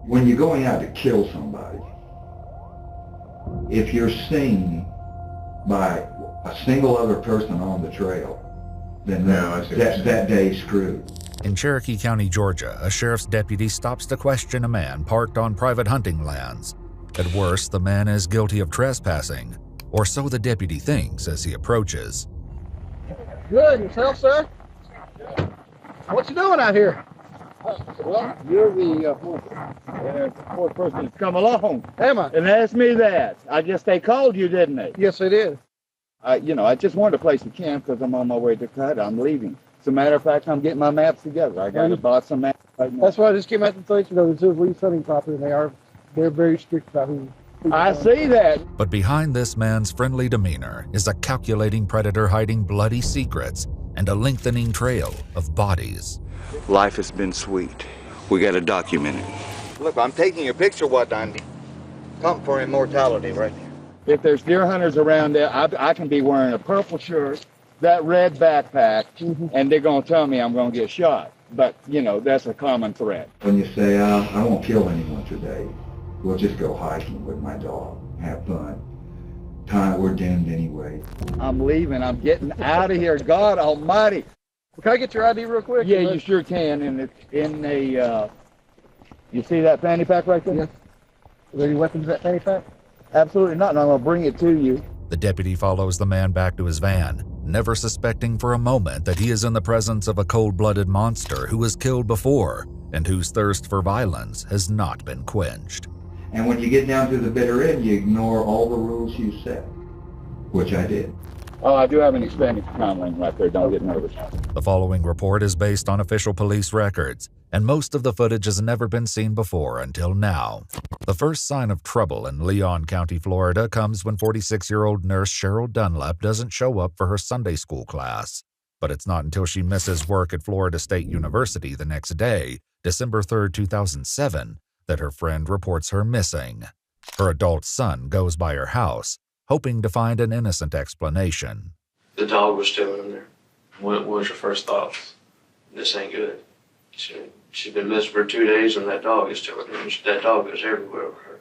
When you're going out to kill somebody, if you're seen by a single other person on the trail, then that day's screwed. In Cherokee County, Georgia, a sheriff's deputy stops to question a man parked on private hunting lands. At worst, the man is guilty of trespassing, or so the deputy thinks as he approaches. Good, yourself, sir? What you doing out here? Well, you're the fourth person to come along. Am I? And asked me that. I guess they called you, didn't they? Yes, they did. I just wanted a place to camp because I'm on my way to Cutter. I'm leaving. As a matter of fact, I'm getting my maps together. I got to buy some maps right now. That's why I just came out to let you know this is lease hunting property, and they're very strict about who I see that. But behind this man's friendly demeanor is a calculating predator hiding bloody secrets and a lengthening trail of bodies. Life has been sweet. We got to document it. Look, I'm taking a picture of what I'm come for immortality right here. If there's deer hunters around there, I can be wearing a purple shirt, that red backpack, and they're going to tell me I'm going to get shot. But, that's a common threat. When you say, I won't kill anyone today, we'll just go hiking with my dog, have fun. We're doomed anyway. I'm leaving. I'm getting out of here. God almighty. Can I get your ID real quick? Yeah, you sure can. You see that fanny pack right there? Yeah. Are there any weapons in that fanny pack? Absolutely not, and I'm going to bring it to you. The deputy follows the man back to his van, never suspecting for a moment that he is in the presence of a cold-blooded monster who was killed before and whose thirst for violence has not been quenched. And when you get down to the bitter end, you ignore all the rules you set, which I did. Oh, I do have an expanded command lane right there. Don't get nervous. The following report is based on official police records, and most of the footage has never been seen before until now. The first sign of trouble in Leon County, Florida comes when 46-year-old nurse Cheryl Dunlap doesn't show up for her Sunday school class. But it's not until she misses work at Florida State University the next day, December 3, 2007, that her friend reports her missing. Her adult son goes by her house, hoping to find an innocent explanation. The dog was still in there. What was your first thoughts? This ain't good. She's been missing for 2 days and that dog is still in there. That dog is everywhere with her.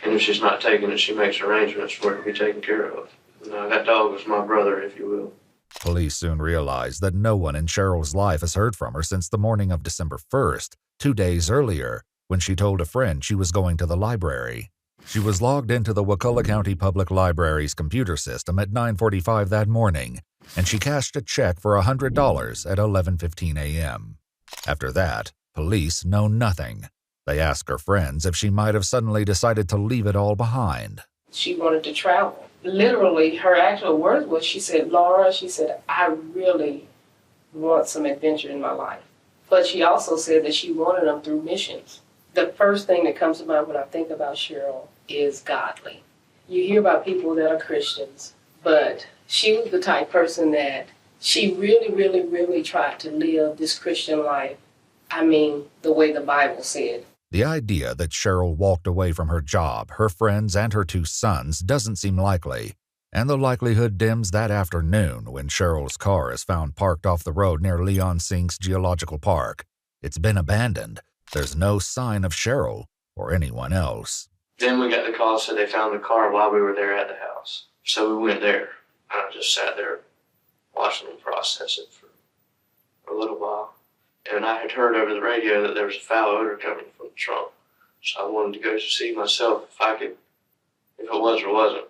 And if she's not taking it, she makes arrangements for it to be taken care of. Now, that dog was my brother, if you will. Police soon realize that no one in Cheryl's life has heard from her since the morning of December 1st, 2 days earlier, when she told a friend she was going to the library. She was logged into the Wakulla County Public Library's computer system at 9:45 that morning, and she cashed a check for $100 at 11:15 a.m. After that, police know nothing. They ask her friends if she might have suddenly decided to leave it all behind. She wanted to travel. Literally, her actual words was, she said, Laura, she said, I really want some adventure in my life. But she also said that she wanted them through missions. The first thing that comes to mind when I think about Cheryl is godly. You hear about people that are Christians, but she was the type person that she really, really, really tried to live this Christian life. I mean, the way the Bible said. The idea that Cheryl walked away from her job, her friends, and her 2 sons doesn't seem likely, and the likelihood dims that afternoon when Cheryl's car is found parked off the road near Leon Sinks Geological Park. It's been abandoned. There's no sign of Cheryl or anyone else. Then we got the call, said they found the car while we were there at the house. So we went there. I just sat there watching them process it for a little while. And I had heard over the radio that there was a foul odor coming from the trunk. So I wanted to go to see myself if it was or wasn't.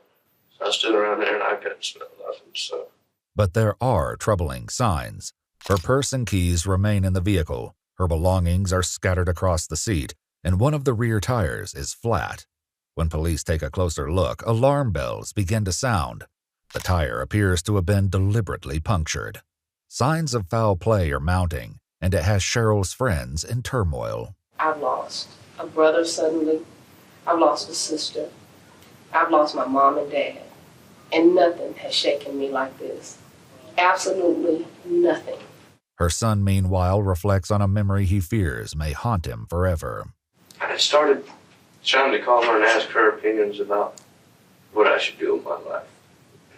So I stood around there and I couldn't smell nothing. So. But there are troubling signs. Her purse and keys remain in the vehicle. Her belongings are scattered across the seat, and one of the rear tires is flat. When police take a closer look, alarm bells begin to sound. The tire appears to have been deliberately punctured. Signs of foul play are mounting, and it has Cheryl's friends in turmoil. I've lost a brother suddenly. I've lost a sister. I've lost my mom and dad. And nothing has shaken me like this. Absolutely nothing. Her son, meanwhile, reflects on a memory he fears may haunt him forever. I started trying to call her and ask her opinions about what I should do with my life.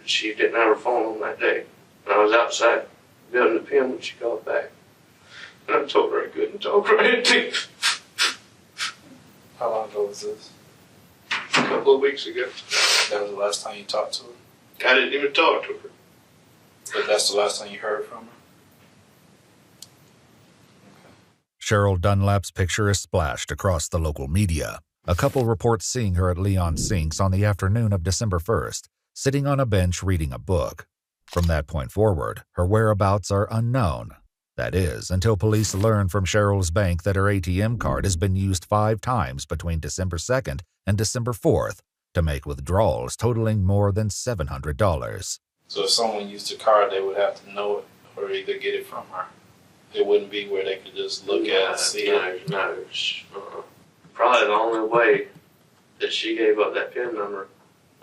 She didn't have her phone on that day. And I was outside building the pen when she called back. And I told her I couldn't talk right into. was this? A couple of weeks ago. That was the last time you talked to her? I didn't even talk to her. But that's the last time you heard from her? Cheryl Dunlap's picture is splashed across the local media. A couple reports seeing her at Leon Sinks on the afternoon of December 1st, sitting on a bench reading a book. From that point forward, her whereabouts are unknown. That is, until police learn from Cheryl's bank that her ATM card has been used 5 times between December 2nd and December 4th to make withdrawals totaling more than $700. So if someone used the card, they would have to know it or either get it from her. It wouldn't be where they could just look at it, see it. No. Probably the only way that she gave up that PIN number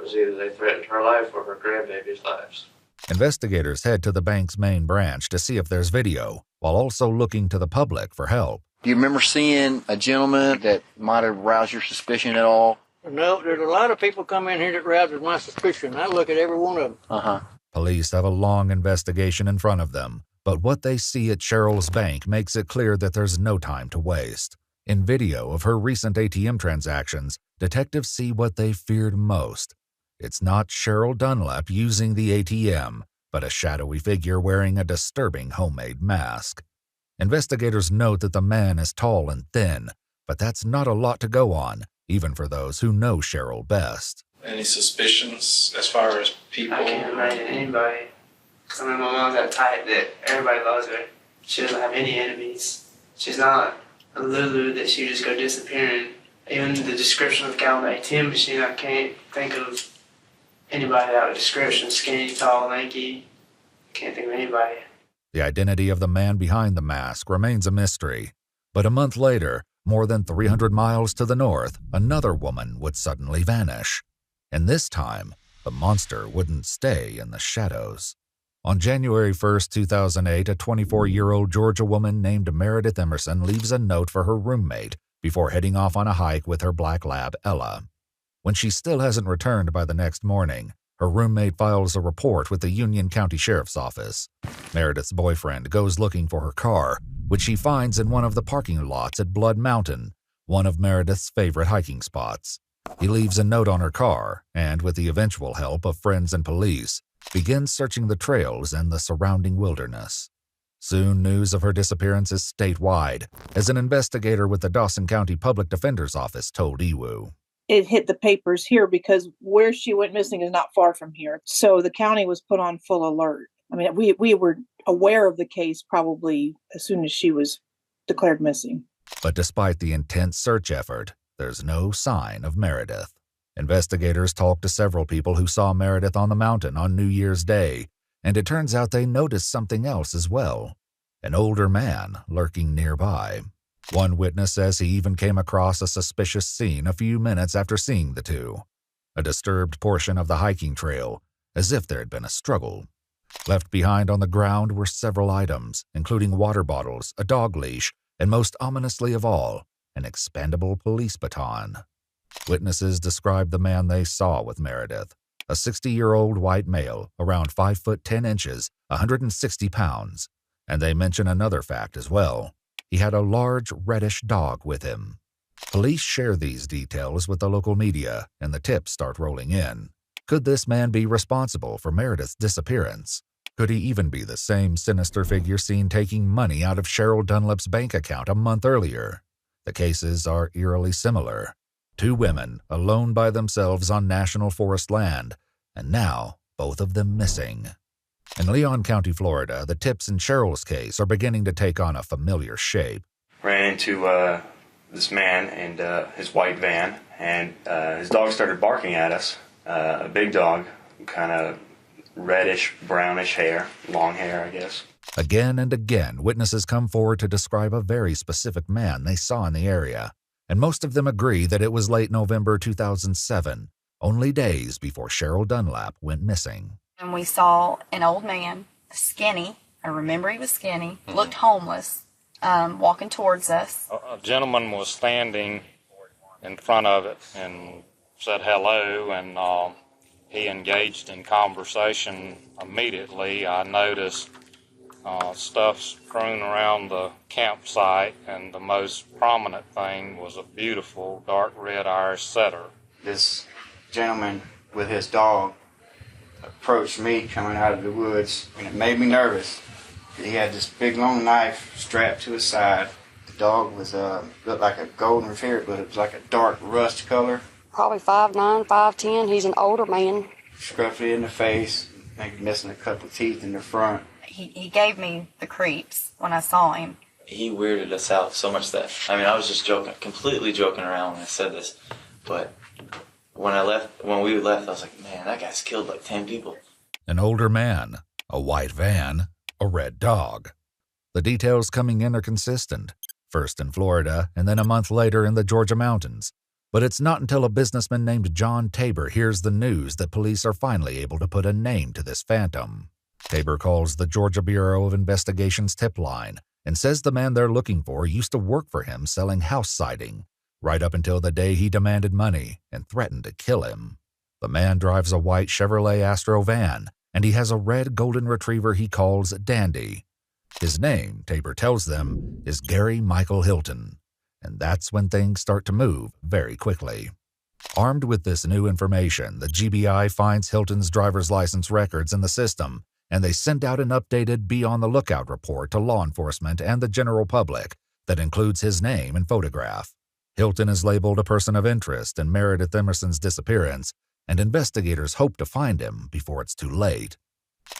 was either they threatened her life or her grandbaby's lives. Investigators head to the bank's main branch to see if there's video, while also looking to the public for help. Do you remember seeing a gentleman that might have roused your suspicion at all? No, there's a lot of people come in here that rouses my suspicion. I look at every one of them. Police have a long investigation in front of them, but what they see at Cheryl's bank makes it clear that there's no time to waste. In video of her recent ATM transactions, detectives see what they feared most. It's not Cheryl Dunlap using the ATM, but a shadowy figure wearing a disturbing homemade mask. Investigators note that the man is tall and thin, but that's not a lot to go on, even for those who know Cheryl best. Any suspicions as far as people? I can't imagine anybody. I mean, my mom's that type that everybody loves her. She doesn't have any enemies. She's not a Lulu that she just go disappearing. Even the description of the guy on the ATM machine, I can't think of anybody out of description. Skinny, tall, lanky. Can't think of anybody. The identity of the man behind the mask remains a mystery. But a month later, more than 300 miles to the north, another woman would suddenly vanish. And this time, the monster wouldn't stay in the shadows. On January 1, 2008, a 24-year-old Georgia woman named Meredith Emerson leaves a note for her roommate before heading off on a hike with her black lab, Ella. When she still hasn't returned by the next morning, her roommate files a report with the Union County Sheriff's Office. Meredith's boyfriend goes looking for her car, which he finds in one of the parking lots at Blood Mountain, one of Meredith's favorite hiking spots. He leaves a note on her car and, with the eventual help of friends and police, begins searching the trails and the surrounding wilderness. Soon, news of her disappearance is statewide, as an investigator with the Dawson County Public Defender's Office told EWU. It hit the papers here because where she went missing is not far from here. So the county was put on full alert. I mean, we were aware of the case probably as soon as she was declared missing. But despite the intense search effort, there's no sign of Meredith. Investigators talked to several people who saw Meredith on the mountain on New Year's Day, and it turns out they noticed something else as well. An older man lurking nearby. One witness says he even came across a suspicious scene a few minutes after seeing the two. A disturbed portion of the hiking trail, as if there had been a struggle. Left behind on the ground were several items, including water bottles, a dog leash, and most ominously of all, an expendable police baton. Witnesses described the man they saw with Meredith, a 60-year-old white male, around 5 foot 10 inches, 160 pounds. And they mention another fact as well. He had a large reddish dog with him. Police share these details with the local media, and the tips start rolling in. Could this man be responsible for Meredith's disappearance? Could he even be the same sinister figure seen taking money out of Cheryl Dunlap's bank account a month earlier? The cases are eerily similar. 2 women, alone by themselves on national forest land, and now both of them missing. In Leon County, Florida, the tips in Cheryl's case are beginning to take on a familiar shape. Ran into this man and his white van, and his dog started barking at us. A big dog, kind of reddish, brownish hair, long hair, I guess. Again and again, witnesses come forward to describe a very specific man they saw in the area, and most of them agree that it was late November 2007, only days before Cheryl Dunlap went missing. And we saw an old man, skinny, I remember he was skinny, looked homeless, walking towards us. A gentleman was standing in front of it and said hello, and he engaged in conversation immediately. I noticed stuff strewn around the campsite, and the most prominent thing was a beautiful dark red Irish setter. This gentleman with his dog approached me coming out of the woods, and it made me nervous. He had this big long knife strapped to his side. The dog was looked like a golden retriever, but it was like a dark rust color. Probably 5'9", 5'10". He's an older man. Scruffy in the face, maybe missing a couple of teeth in the front. He gave me the creeps when I saw him. He weirded us out so much that, I was just joking, completely joking around when I said this, but when we left, I was like, man, that guy's killed like 10 people. An older man, a white van, a red dog. The details coming in are consistent, first in Florida and then a month later in the Georgia mountains. But it's not until a businessman named John Tabor hears the news that police are finally able to put a name to this phantom. Tabor calls the Georgia Bureau of Investigation's tip line and says the man they're looking for used to work for him selling house siding, right up until the day he demanded money and threatened to kill him. The man drives a white Chevrolet Astro van, and he has a red golden retriever he calls Dandy. His name, Tabor tells them, is Gary Michael Hilton. And that's when things start to move very quickly. Armed with this new information, the GBI finds Hilton's driver's license records in the system, and they send out an updated Be on the Lookout report to law enforcement and the general public that includes his name and photograph. Hilton is labeled a person of interest in Meredith Emerson's disappearance, and investigators hope to find him before it's too late.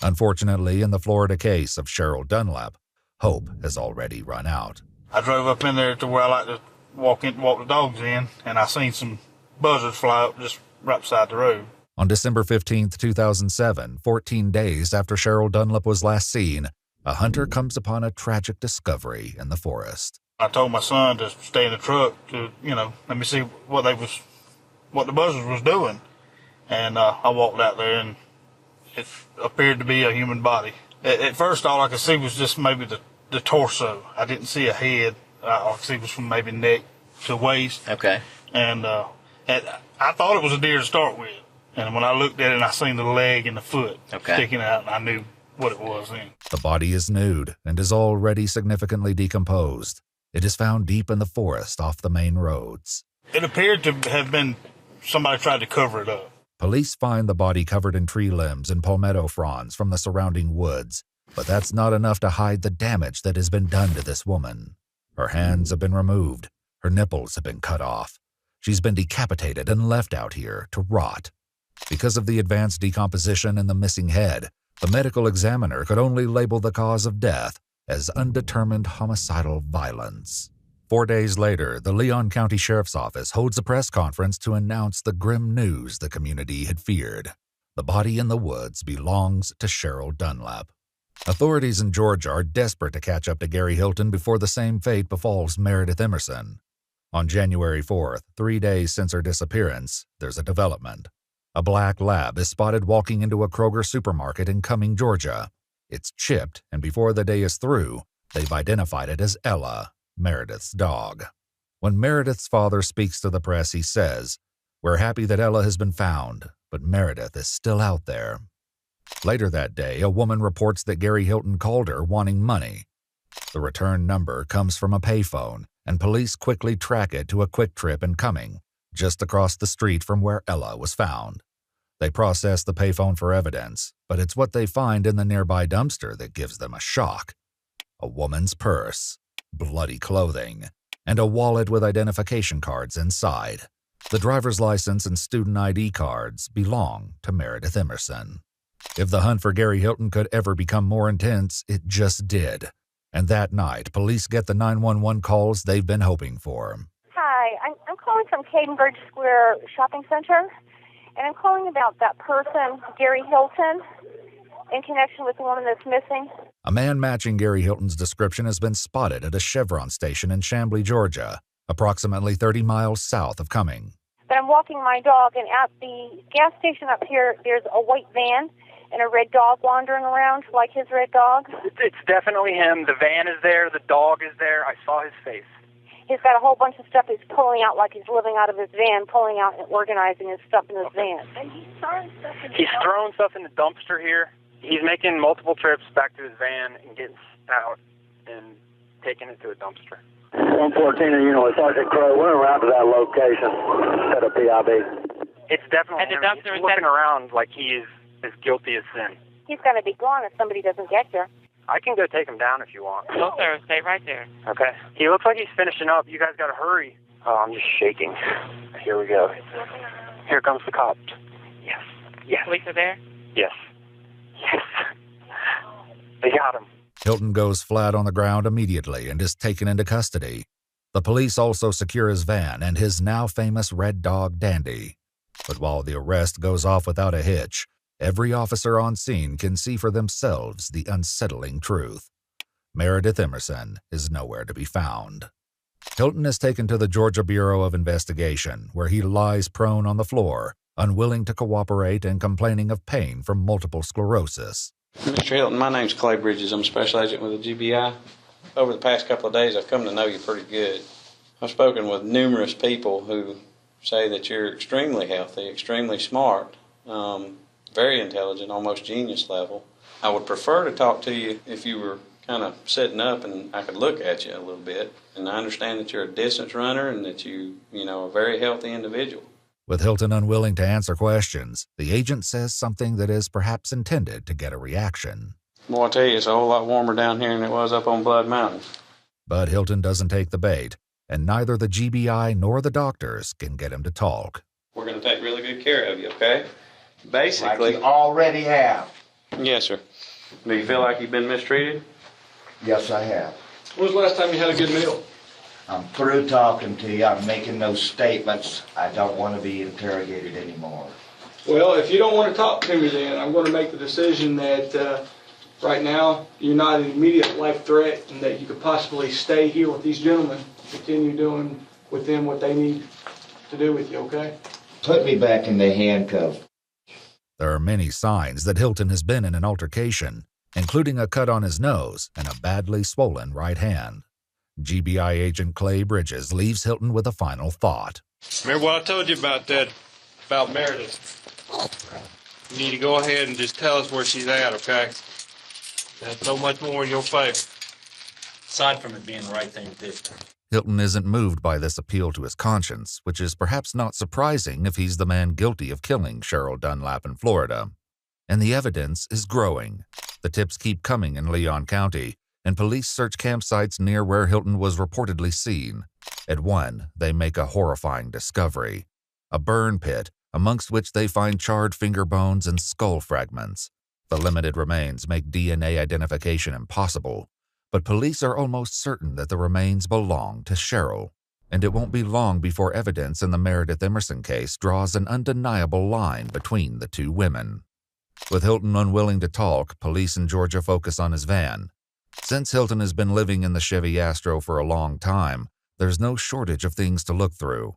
Unfortunately, in the Florida case of Cheryl Dunlap, hope has already run out. I drove up in there to where I like to walk the dogs in, and I seen some buzzards fly up just right beside the road. On December 15, 2007, 14 days after Cheryl Dunlap was last seen, a hunter comes upon a tragic discovery in the forest. I told my son to stay in the truck to, let me see what the buzzards was doing. And I walked out there, and it appeared to be a human body. At first, all I could see was just maybe the torso. I didn't see a head. All I could see was from maybe neck to waist. Okay. And I thought it was a deer to start with. And when I looked at it, I seen the leg and the foot sticking out, and I knew what it was then. The body is nude and is already significantly decomposed. It is found deep in the forest off the main roads. It appeared to have been somebody tried to cover it up. Police find the body covered in tree limbs and palmetto fronds from the surrounding woods, but that's not enough to hide the damage that has been done to this woman. Her hands have been removed. Her nipples have been cut off. She's been decapitated and left out here to rot. Because of the advanced decomposition in the missing head, the medical examiner could only label the cause of death as undetermined homicidal violence. 4 days later, the Leon County Sheriff's Office holds a press conference to announce the grim news the community had feared. The body in the woods belongs to Cheryl Dunlap. Authorities in Georgia are desperate to catch up to Gary Hilton before the same fate befalls Meredith Emerson. On January 4th, 3 days since her disappearance, there's a development. A black lab is spotted walking into a Kroger supermarket in Cumming, Georgia. It's chipped, and before the day is through, they've identified it as Ella, Meredith's dog. When Meredith's father speaks to the press, he says, "We're happy that Ella has been found, but Meredith is still out there." Later that day, a woman reports that Gary Hilton called her wanting money. The return number comes from a payphone, and police quickly track it to a Quick Trip in Cumming, just across the street from where Ella was found. They process the payphone for evidence, but it's what they find in the nearby dumpster that gives them a shock. A woman's purse, bloody clothing, and a wallet with identification cards inside. The driver's license and student ID cards belong to Meredith Emerson. If the hunt for Gary Hilton could ever become more intense, it just did. And that night, police get the 911 calls they've been hoping for. Hi, I'm calling from Cadenbridge Square Shopping Center, and I'm calling about that person, Gary Hilton, in connection with the woman that's missing. A man matching Gary Hilton's description has been spotted at a Chevron station in Chamblee, Georgia, approximately 30 miles south of Cumming. But I'm walking my dog, and at the gas station up here, there's a white van and a red dog wandering around like his red dog. It's definitely him. The van is there. The dog is there. I saw his face. He's got a whole bunch of stuff he's pulling out like he's living out of his van, pulling out and organizing his stuff in his van. And He's throwing stuff in the dumpster here. He's making multiple trips back to his van and getting out and taking it to a dumpster. 114 and unit, Sergeant Crow. We're around to that location. Set a PIB. It's definitely him. He's looking around like he is as guilty as sin. He's going to be gone if somebody doesn't get here. I can go take him down if you want. No, sir. Stay right there. Okay. He looks like he's finishing up. You guys got to hurry. Oh, I'm just shaking. Here we go. Here comes the cops. Yes. Yes. Police are there? Yes. Yes. They got him. Hilton goes flat on the ground immediately and is taken into custody. The police also secure his van and his now famous red dog, Dandy. But while the arrest goes off without a hitch, every officer on scene can see for themselves the unsettling truth. Meredith Emerson is nowhere to be found. Hilton is taken to the Georgia Bureau of Investigation, where he lies prone on the floor, unwilling to cooperate and complaining of pain from multiple sclerosis. Mr. Hilton, my name's Clay Bridges. I'm a special agent with the GBI. Over the past couple of days, I've come to know you pretty good. I've spoken with numerous people who say that you're extremely healthy, extremely smart, very intelligent, almost genius level. I would prefer to talk to you if you were kind of sitting up and I could look at you a little bit. And I understand that you're a distance runner and that you are a very healthy individual. With Hilton unwilling to answer questions, the agent says something that is perhaps intended to get a reaction. Well, I tell you, it's a whole lot warmer down here than it was up on Blood Mountain. But Hilton doesn't take the bait, and neither the GBI nor the doctors can get him to talk. We're going to take really good care of you, okay? Basically. Like you already have. Yes, sir. Do you feel like you've been mistreated? Yes, I have. When was the last time you had a good meal? I'm through talking to you. I'm making those statements. I don't want to be interrogated anymore. Well, if you don't want to talk to me, then I'm going to make the decision that right now you're not an immediate life threat and that you could possibly stay here with these gentlemen, continue doing with them what they need to do with you, okay? Put me back in the handcuffs. There are many signs that Hilton has been in an altercation, including a cut on his nose and a badly swollen right hand. GBI agent Clay Bridges leaves Hilton with a final thought. Remember what I told you about that, about Meredith? You need to go ahead and just tell us where she's at, okay? That's so much more in your favor. Aside from it being the right thing to do. Hilton isn't moved by this appeal to his conscience, which is perhaps not surprising if he's the man guilty of killing Cheryl Dunlap in Florida. And the evidence is growing. The tips keep coming in Leon County, and police search campsites near where Hilton was reportedly seen. At one, they make a horrifying discovery: a burn pit, amongst which they find charred finger bones and skull fragments. The limited remains make DNA identification impossible, but police are almost certain that the remains belong to Cheryl. And it won't be long before evidence in the Meredith Emerson case draws an undeniable line between the two women. With Hilton unwilling to talk, police in Georgia focus on his van. Since Hilton has been living in the Chevy Astro for a long time, there's no shortage of things to look through.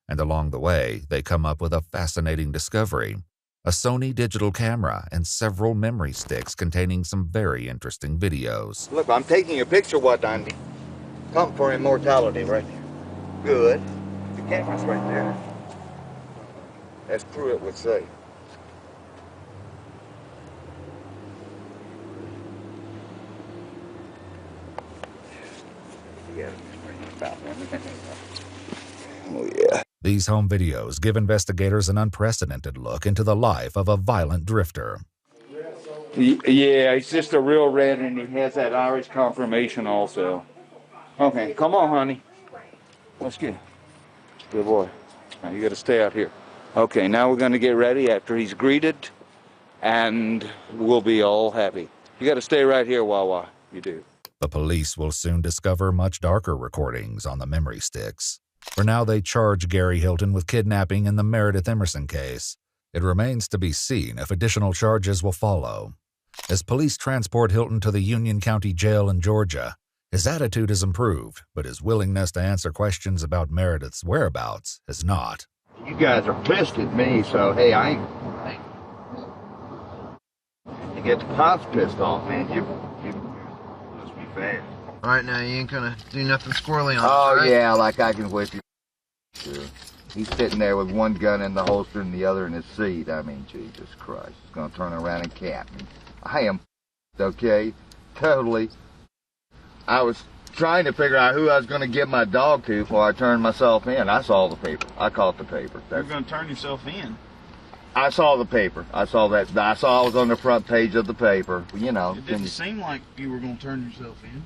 And along the way, they come up with a fascinating discovery: a Sony digital camera and several memory sticks containing some very interesting videos. Look, I'm taking a picture of what Andy. Come for immortality right there. Good. The camera's right there. As Pruitt would say. Oh, yeah. These home videos give investigators an unprecedented look into the life of a violent drifter. Yeah, he's just a real red, and he has that Irish confirmation also. Okay, come on, honey. Let's get. Good boy. Now you got to stay out here. Okay, now we're going to get ready after he's greeted, and we'll be all happy. You got to stay right here, Wawa. You do. The police will soon discover much darker recordings on the memory sticks. For now, they charge Gary Hilton with kidnapping in the Meredith Emerson case. It remains to be seen if additional charges will follow. As police transport Hilton to the Union County Jail in Georgia, his attitude has improved, but his willingness to answer questions about Meredith's whereabouts has not. You guys are pissed at me, so hey, I ain't. You get the cops pissed off, man. You must be bad. All right, now you ain't gonna do nothing squirrely on Oh, us, right? yeah, like I can whip you. Sure. He's sitting there with one gun in the holster and the other in his seat. I mean, Jesus Christ. He's gonna turn around and cap me. I am okay, totally. I was trying to figure out who I was going to give my dog to before I turned myself in. I saw the paper. I caught the paper. You're going to turn yourself in? I saw the paper. I saw I was on the front page of the paper. You know. It didn't seem like you were going to turn yourself in.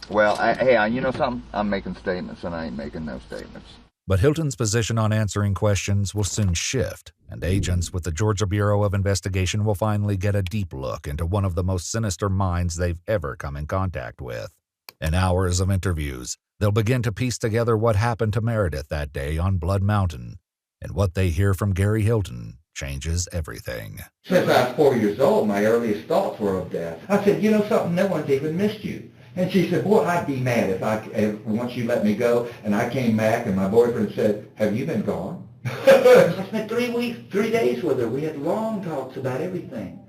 Well, hey, you know something? I'm making statements, and I ain't making no statements. But Hilton's position on answering questions will soon shift, and agents with the Georgia Bureau of Investigation will finally get a deep look into one of the most sinister minds they've ever come in contact with. In hours of interviews, they'll begin to piece together what happened to Meredith that day on Blood Mountain, and what they hear from Gary Hilton changes everything. Since I was 4 years old, my earliest thoughts were of death. I said, you know something, no one's even missed you. And she said, boy, I'd be mad if once you let me go, and I came back and my boyfriend said, have you been gone? I spent 3 days with her. We had long talks about everything.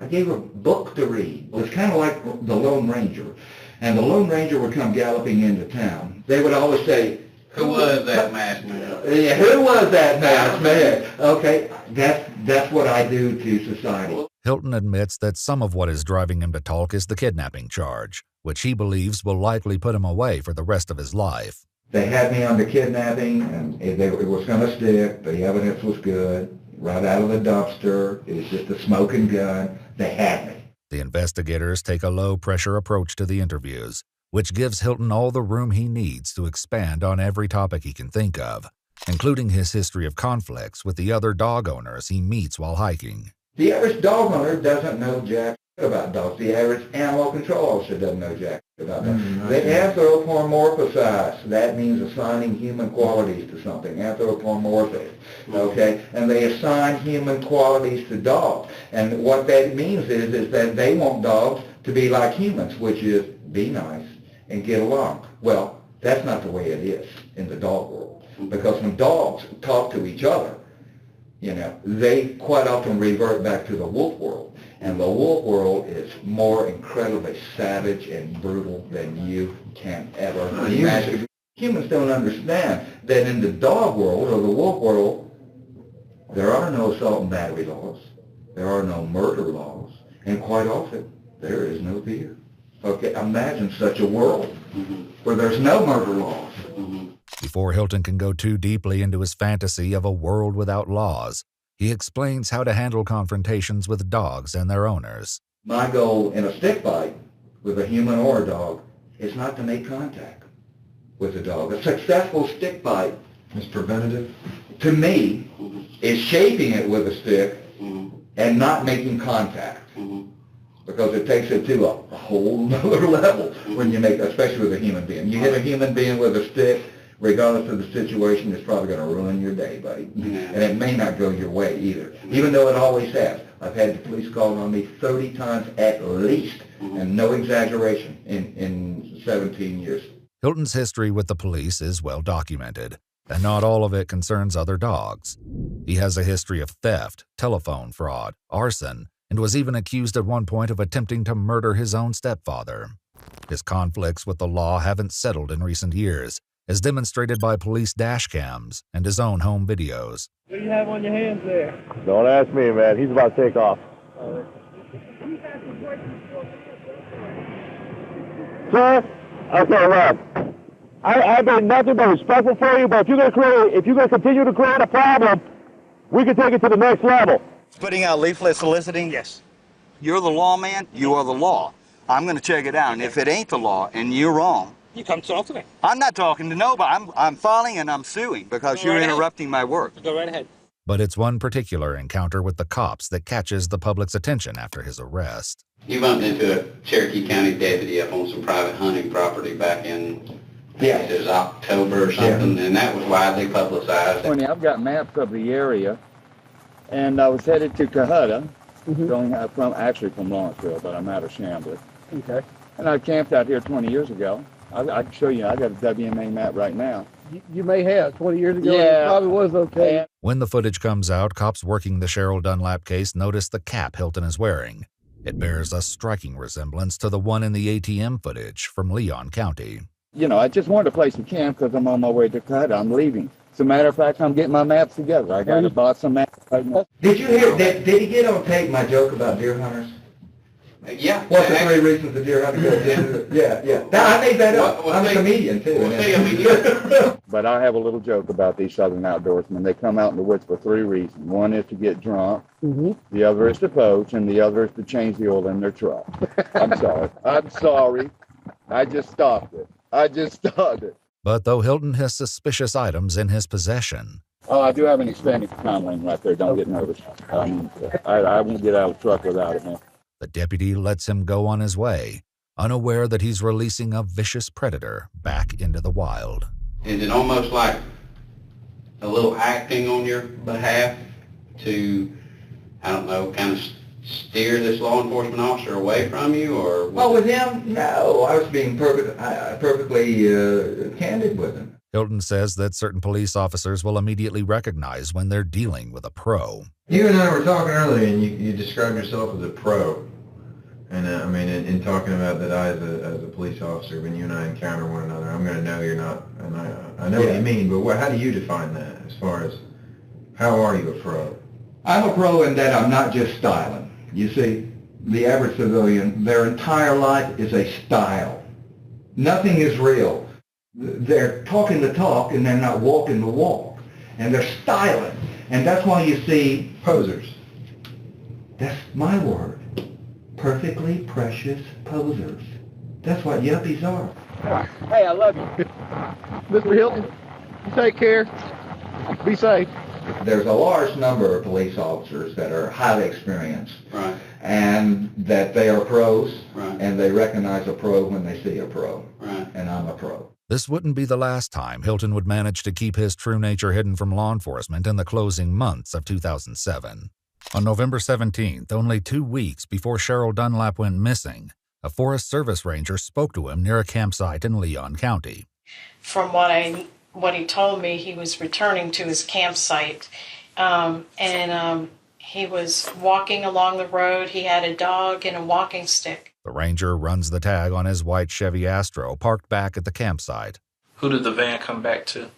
I gave her a book to read. It was kind of like the Lone Ranger. And the Lone Ranger would come galloping into town. They would always say, who was that masked man? Yeah, who was that masked man? Okay, that's what I do to society. Hilton admits that some of what is driving him to talk is the kidnapping charge, which he believes will likely put him away for the rest of his life. They had me on the kidnapping, and it was going to stick. The evidence was good. Right out of the dumpster. It was just a smoking gun. They had me. The investigators take a low-pressure approach to the interviews, which gives Hilton all the room he needs to expand on every topic he can think of, including his history of conflicts with the other dog owners he meets while hiking. The average dog owner doesn't know jack about dogs. The average animal control officer doesn't know jack about dogs. They anthropomorphize. That means assigning human qualities to something. Anthropomorphic. Okay? And they assign human qualities to dogs. And what that means is that they want dogs to be like humans, which is be nice and get along. Well, that's not the way it is in the dog world. Because when dogs talk to each other, you know, they quite often revert back to the wolf world. And the wolf world is more incredibly savage and brutal than you can ever imagine. Humans don't understand that in the dog world or the wolf world, there are no assault and battery laws. There are no murder laws. And quite often, there is no fear. Okay, imagine such a world where there's no murder laws. Before Hilton can go too deeply into his fantasy of a world without laws, he explains how to handle confrontations with dogs and their owners. My goal in a stick fight with a human or a dog is not to make contact with the dog. A successful stick fight is preventative. To me, is shaping it with a stick and not making contact. Because it takes it to a whole other level when you make, especially with a human being. You hit a human being with a stick, regardless of the situation, it's probably going to ruin your day, buddy. And it may not go your way either, even though it always has. I've had the police call on me 30 times at least, and no exaggeration, in 17 years. Hilton's history with the police is well documented, and not all of it concerns other dogs. He has a history of theft, telephone fraud, arson, and was even accused at one point of attempting to murder his own stepfather. His conflicts with the law haven't settled in recent years, as demonstrated by police dash cams and his own home videos. What do you have on your hands there? Don't ask me, man. He's about to take off. Sir? Okay, look. I've been nothing but respectful for you, but if you're gonna continue to create a problem, we can take it to the next level. Putting out leaflet soliciting? Yes. You're the lawman, you are the law. I'm going to check it out, and if it ain't the law and you're wrong, you come talk to me. I'm not talking to nobody. I'm filing and I'm suing because you're interrupting my work. Go right ahead. But it's one particular encounter with the cops that catches the public's attention after his arrest. He bumped into a Cherokee County deputy up on some private hunting property back in, it was October or something, and that was widely publicized. I've got maps of the area, and I was headed to Cohutta, from Lawrenceville, but I'm out of Chamblee. Okay. And I camped out here 20 years ago. I can show you, I got a WMA map right now. You may have. 20 years ago, Yeah. it probably was okay. When the footage comes out, cops working the Cheryl Dunlap case notice the cap Hilton is wearing. It bears a striking resemblance to the one in the ATM footage from Leon County. You know, I just wanted to place a camp because I'm on my way to Cohutta. I'm leaving. As a matter of fact, I'm getting my maps together. I got to buy some maps right now. Did you hear, did he get on tape my joke about deer hunters? Yeah. What's the 3 reasons the deer hunter goes into? Yeah. I made that up. I'm a comedian too. But I have a little joke about these southern outdoorsmen. They come out in the woods for 3 reasons. One is to get drunk. The other is to poach, and the other is to change the oil in their truck. I'm sorry. I just stopped it. But though Hilton has suspicious items in his possession, Oh, I do have an expanding command lane right there. Don't get nervous. I won't get out of the truck without it, man. the deputy lets him go on his way, unaware that he's releasing a vicious predator back into the wild. Is it almost like a little acting on your behalf to, I don't know, kind of steer this law enforcement officer away from you, or? Well, with him, no. I was being perfectly candid with him. Hilton says that certain police officers will immediately recognize when they're dealing with a pro. You and I were talking earlier, and you described yourself as a pro. And I mean, in talking about that, I, as a police officer, when you and I encounter one another, I'm going to know you're not. And I know what you mean, but how do you define that? As far as how are you a pro? I'm a pro in that I'm not just styling. You see, the average civilian, their entire life is a style. Nothing is real. They're talking the talk and they're not walking the walk. And they're styling. And that's why you see posers. That's my word. Perfectly precious posers. That's what yuppies are. Hey, I love you. Mr. Hilton, you take care. Be safe. There's a large number of police officers that are highly experienced. Right. And that they are pros. Right. And they recognize a pro when they see a pro. Right. And I'm a pro. This wouldn't be the last time Hilton would manage to keep his true nature hidden from law enforcement in the closing months of 2007. On November 17th, only 2 weeks before Cheryl Dunlap went missing, a Forest Service ranger spoke to him near a campsite in Leon County. From what he told me, he was returning to his campsite, and he was walking along the road. He had a dog and a walking stick. The ranger runs the tag on his white Chevy Astro parked back at the campsite. Who did the van come back to?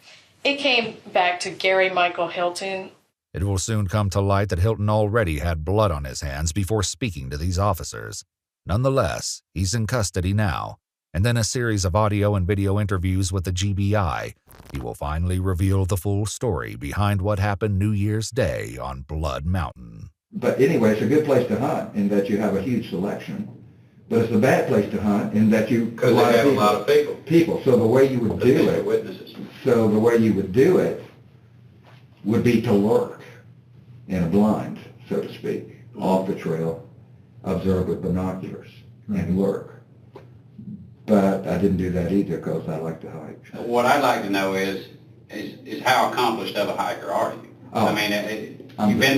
It came back to Gary Michael Hilton. It will soon come to light that Hilton already had blood on his hands before speaking to these officers. Nonetheless, he's in custody now, and then a series of audio and video interviews with the GBI, he will finally reveal the full story behind what happened New Year's Day on Blood Mountain. But anyway, it's a good place to hunt in that you have a huge selection. But it's a bad place to hunt in that you because they have a lot of people. So the way you would do it, witnesses. So the way you would do it would be to lurk in a blind, so to speak, off the trail, observe with binoculars, and lurk. But I didn't do that either because I like to hike. What I'd like to know is how accomplished of a hiker are you? Oh, I mean, you've been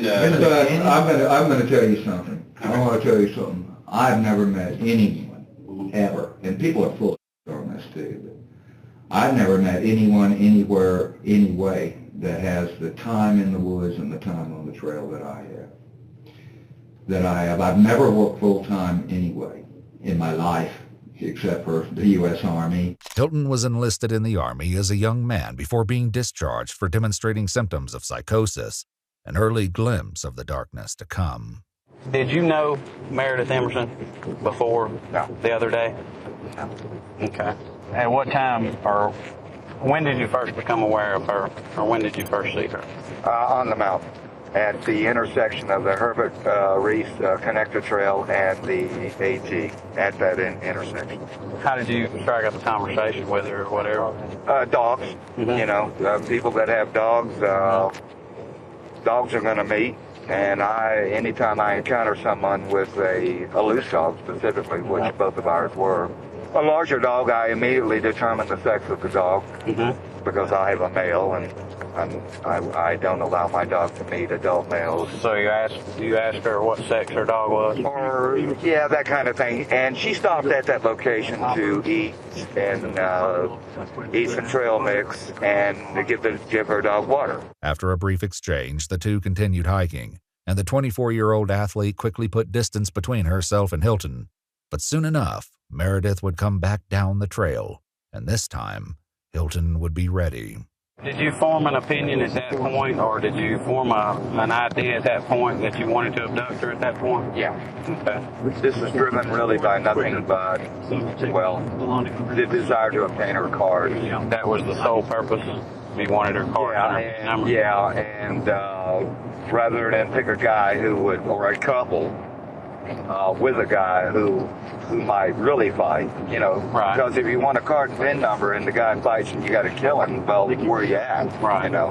to. I'm going to tell you something. I want to tell you something. I've never met anyone, ever, and people are full of on this too, but I've never met anyone anywhere, any way, that has the time in the woods and the time on the trail that I have. I've never worked full-time anyway in my life, except for the U.S. Army. Hilton was enlisted in the Army as a young man before being discharged for demonstrating symptoms of psychosis, an early glimpse of the darkness to come. Did you know Meredith Emerson before the other day? No. Okay. At what time or when did you first become aware of her, or when did you first see her? On the mountain, at the intersection of the Herbert Reef Connector Trail and the AT, at that intersection. How did you strike up a conversation with her or whatever? Dogs, you know, people that have dogs, dogs are going to meet. And anytime I encounter someone with a loose dog specifically, which both of ours were, a larger dog, I immediately determine the sex of the dog because I have a male, and I don't allow my dog to meet adult males. So you asked her what sex her dog was? Or, yeah, that kind of thing. And she stopped at that location to eat and eat some trail mix and to give her dog water. After a brief exchange, the two continued hiking, and the 24-year-old athlete quickly put distance between herself and Hilton. But soon enough, Meredith would come back down the trail, and this time, Hilton would be ready. Did you form an opinion at that point, or did you form an idea at that point that you wanted to abduct her at that point? Yeah. Okay. This was driven really by nothing but, well, the desire to obtain her card. That was the sole purpose? You wanted her card? And rather than pick a guy who would, or a couple, with a guy who might really fight, you know, because if you want a card and PIN number and the guy fights and you got to kill him, well, where are you at, you know?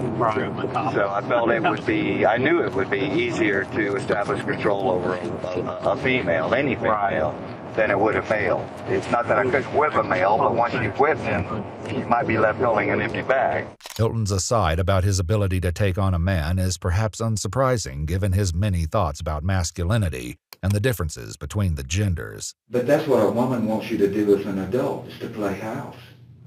So I felt it would be, I knew it would be easier to establish control over a female, any female, than it would a male. It's not that I couldn't whip a male, but once you whip him, you might be left holding an empty bag. Hilton's aside about his ability to take on a man is perhaps unsurprising given his many thoughts about masculinity and the differences between the genders. But that's what a woman wants you to do as an adult, is to play house,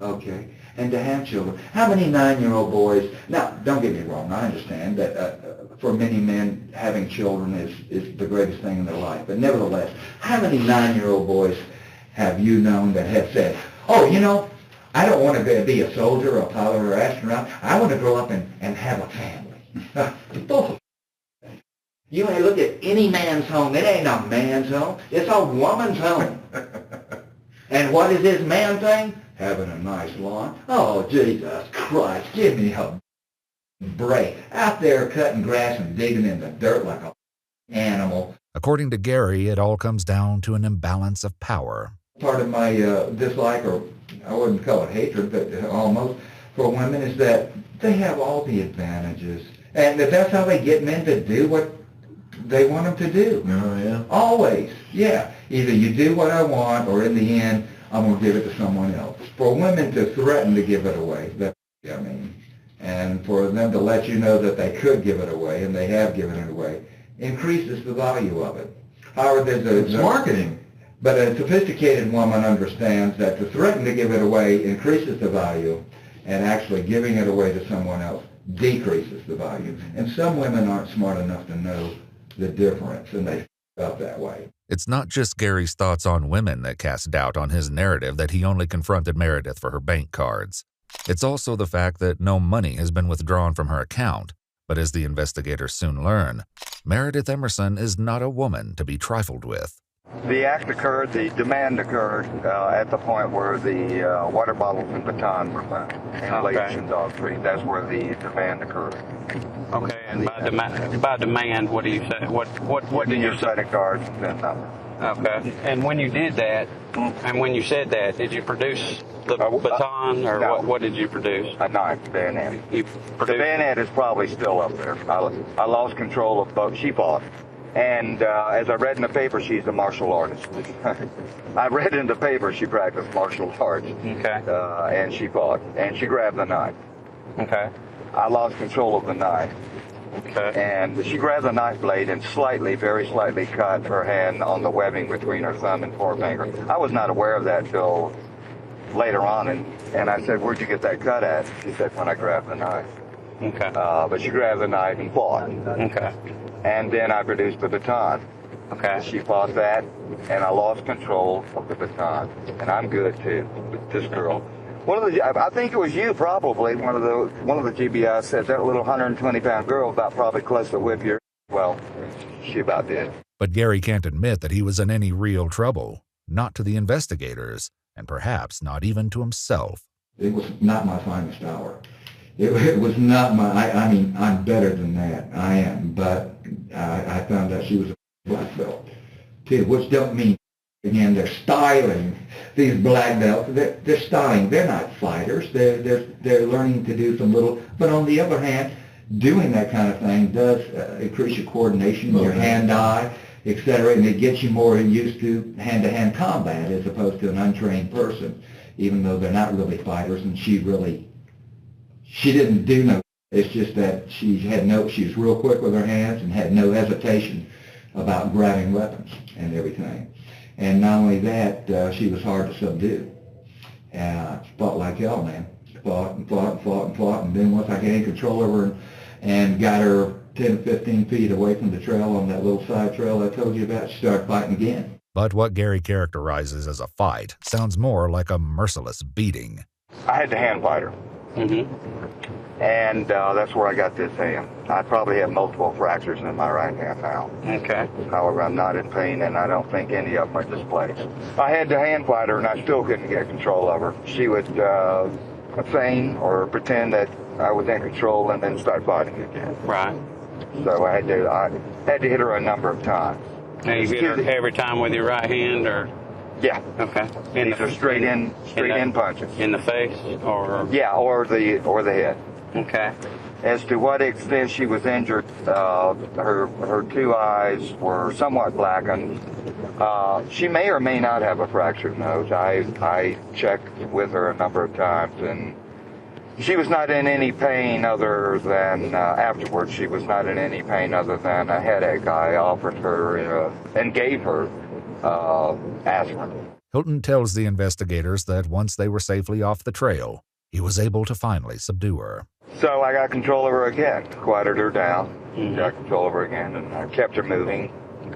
okay, and to have children. How many 9-year-old boys, now, don't get me wrong, I understand that for many men, having children is the greatest thing in their life, but nevertheless, how many 9-year-old boys have you known that have said, oh, you know, I don't want to be a soldier or a pilot or an astronaut, I want to grow up and have a family. Bullshit. You may look at any man's home. It ain't a man's home. It's a woman's home. And what is this man thing? Having a nice lawn. Oh, Jesus Christ, give me a break. Out there cutting grass and digging in the dirt like an animal. According to Gary, it all comes down to an imbalance of power. Part of my dislike, or I wouldn't call it hatred, but almost, for women is that they have all the advantages. And if that's how they get men to do what they want them to do. Oh, yeah. Always. Yeah. Either you do what I want, or in the end, I'm going to give it to someone else. For women to threaten to give it away, that's what I mean. And for them to let you know that they could give it away, and they have given it away, increases the value of it. However, it's marketing. But a sophisticated woman understands that to threaten to give it away increases the value, and actually giving it away to someone else decreases the value. And some women aren't smart enough to know the difference, and they up that way. It's not just Gary's thoughts on women that cast doubt on his narrative that he only confronted Meredith for her bank cards. It's also the fact that no money has been withdrawn from her account. But as the investigators soon learn, Meredith Emerson is not a woman to be trifled with. The act occurred, the demand occurred at the point where the water bottles and baton were found in Ladies and Dog Street. That's where the demand occurred. Okay, and by demand, what do you say? What did you say? Credit cards and PIN number. Okay, and when you did that, and when you said that, did you produce the baton, or no. what did you produce? A knife, bayonet. The bayonet is probably still up there. I lost control of both. She fought. And as I read in the paper, she's a martial artist. I read in the paper she practiced martial arts. Okay. And she fought. And she grabbed the knife. Okay. I lost control of the knife. Okay. And she grabbed the knife blade and very slightly cut her hand on the webbing between her thumb and forefinger. I was not aware of that till later on. And I said, where'd you get that cut at? She said, when I grabbed the knife. Okay. But she grabbed the knife and fought. Okay. And then I produced the baton. Okay. She fought that, and I lost control of the baton. And I'm good too with this girl. I think it was you probably. One of the GBIs said that little 120-pound girl about probably close to whip your. Well, she about did. But Gary can't admit that he was in any real trouble, not to the investigators, and perhaps not even to himself. It was not my finest hour. It was not my, I mean, I'm better than that. I am, but I found out she was a black belt, too, which don't mean, again, they're styling these black belts. They're styling. They're not fighters. They're learning to do some little, but on the other hand, doing that kind of thing does increase your coordination, your hand-eye, etc., and it gets you more used to hand-to-hand combat as opposed to an untrained person, even though they're not really fighters, and she didn't do no. It's just that she was real quick with her hands and had no hesitation about grabbing weapons and everything. And not only that, she was hard to subdue. She fought like hell, man. Fought and fought and fought and fought. And then once I gained control over her and got her 10 to 15 feet away from the trail on that little side trail I told you about, she started fighting again. But what Gary characterizes as a fight sounds more like a merciless beating. I had to hand fight her. and that's where I got this hand. I probably have multiple fractures in my right hand now. Okay. However, I'm not in pain, and I don't think any of them are displaced. I had to hand fight her, and I still couldn't get control of her. She would feign or pretend that I was in control and then start fighting again. Right. So I had to hit her a number of times. Now you hit her every time with your right hand, or? Yeah. Okay. These are straight in punches. In the face, or? Yeah, or the head. Okay. As to what extent she was injured, her two eyes were somewhat blackened. She may or may not have a fractured nose. I checked with her a number of times, and she was not in any pain other than, afterwards, she was not in any pain other than a headache. I offered her and gave her aspirin. Hilton tells the investigators that once they were safely off the trail, he was able to finally subdue her. So I got control of her again, quieted her down, got control of her again, and I kept her moving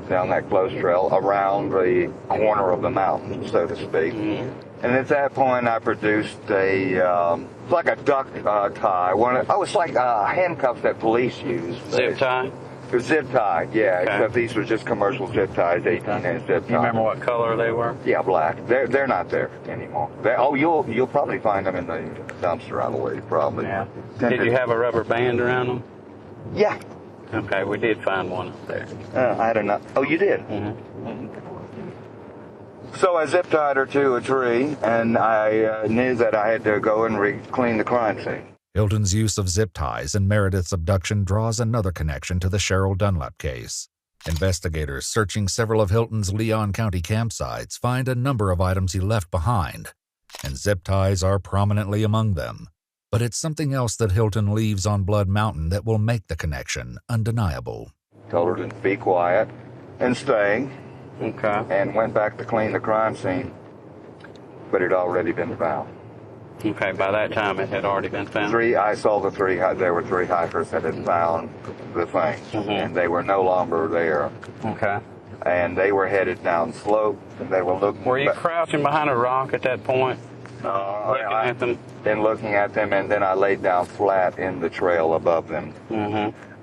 down that close trail around the corner of the mountain, so to speak. And at that point, I produced like a duck tie. It's like handcuffs that police use. Zip tie? Zip tie, yeah. Okay. Except these were just commercial zip ties, 18-inch zip ties. You remember what color they were? Yeah, black. They're not there anymore. You'll probably find them in the dumpster, I believe, probably. Yeah. Did you have a rubber band around them? Yeah. Okay, we did find one up there. I don't know. Oh, you did? So I zip tied her to a tree, and I knew that I had to go and clean the crime scene. Hilton's use of zip ties in Meredith's abduction draws another connection to the Cheryl Dunlap case. Investigators searching several of Hilton's Leon County campsites find a number of items he left behind, and zip ties are prominently among them. But it's something else that Hilton leaves on Blood Mountain that will make the connection undeniable. Told her to be quiet and stay. Okay. And went back to clean the crime scene, but it had already been found. Okay, by that time it had already been found? I saw there were three hikers that had found the things, and they were no longer there. Okay. And they were headed down slope, and they were looking... Were you crouching behind a rock at that point? Looking at them? And looking at them, and then I laid down flat in the trail above them.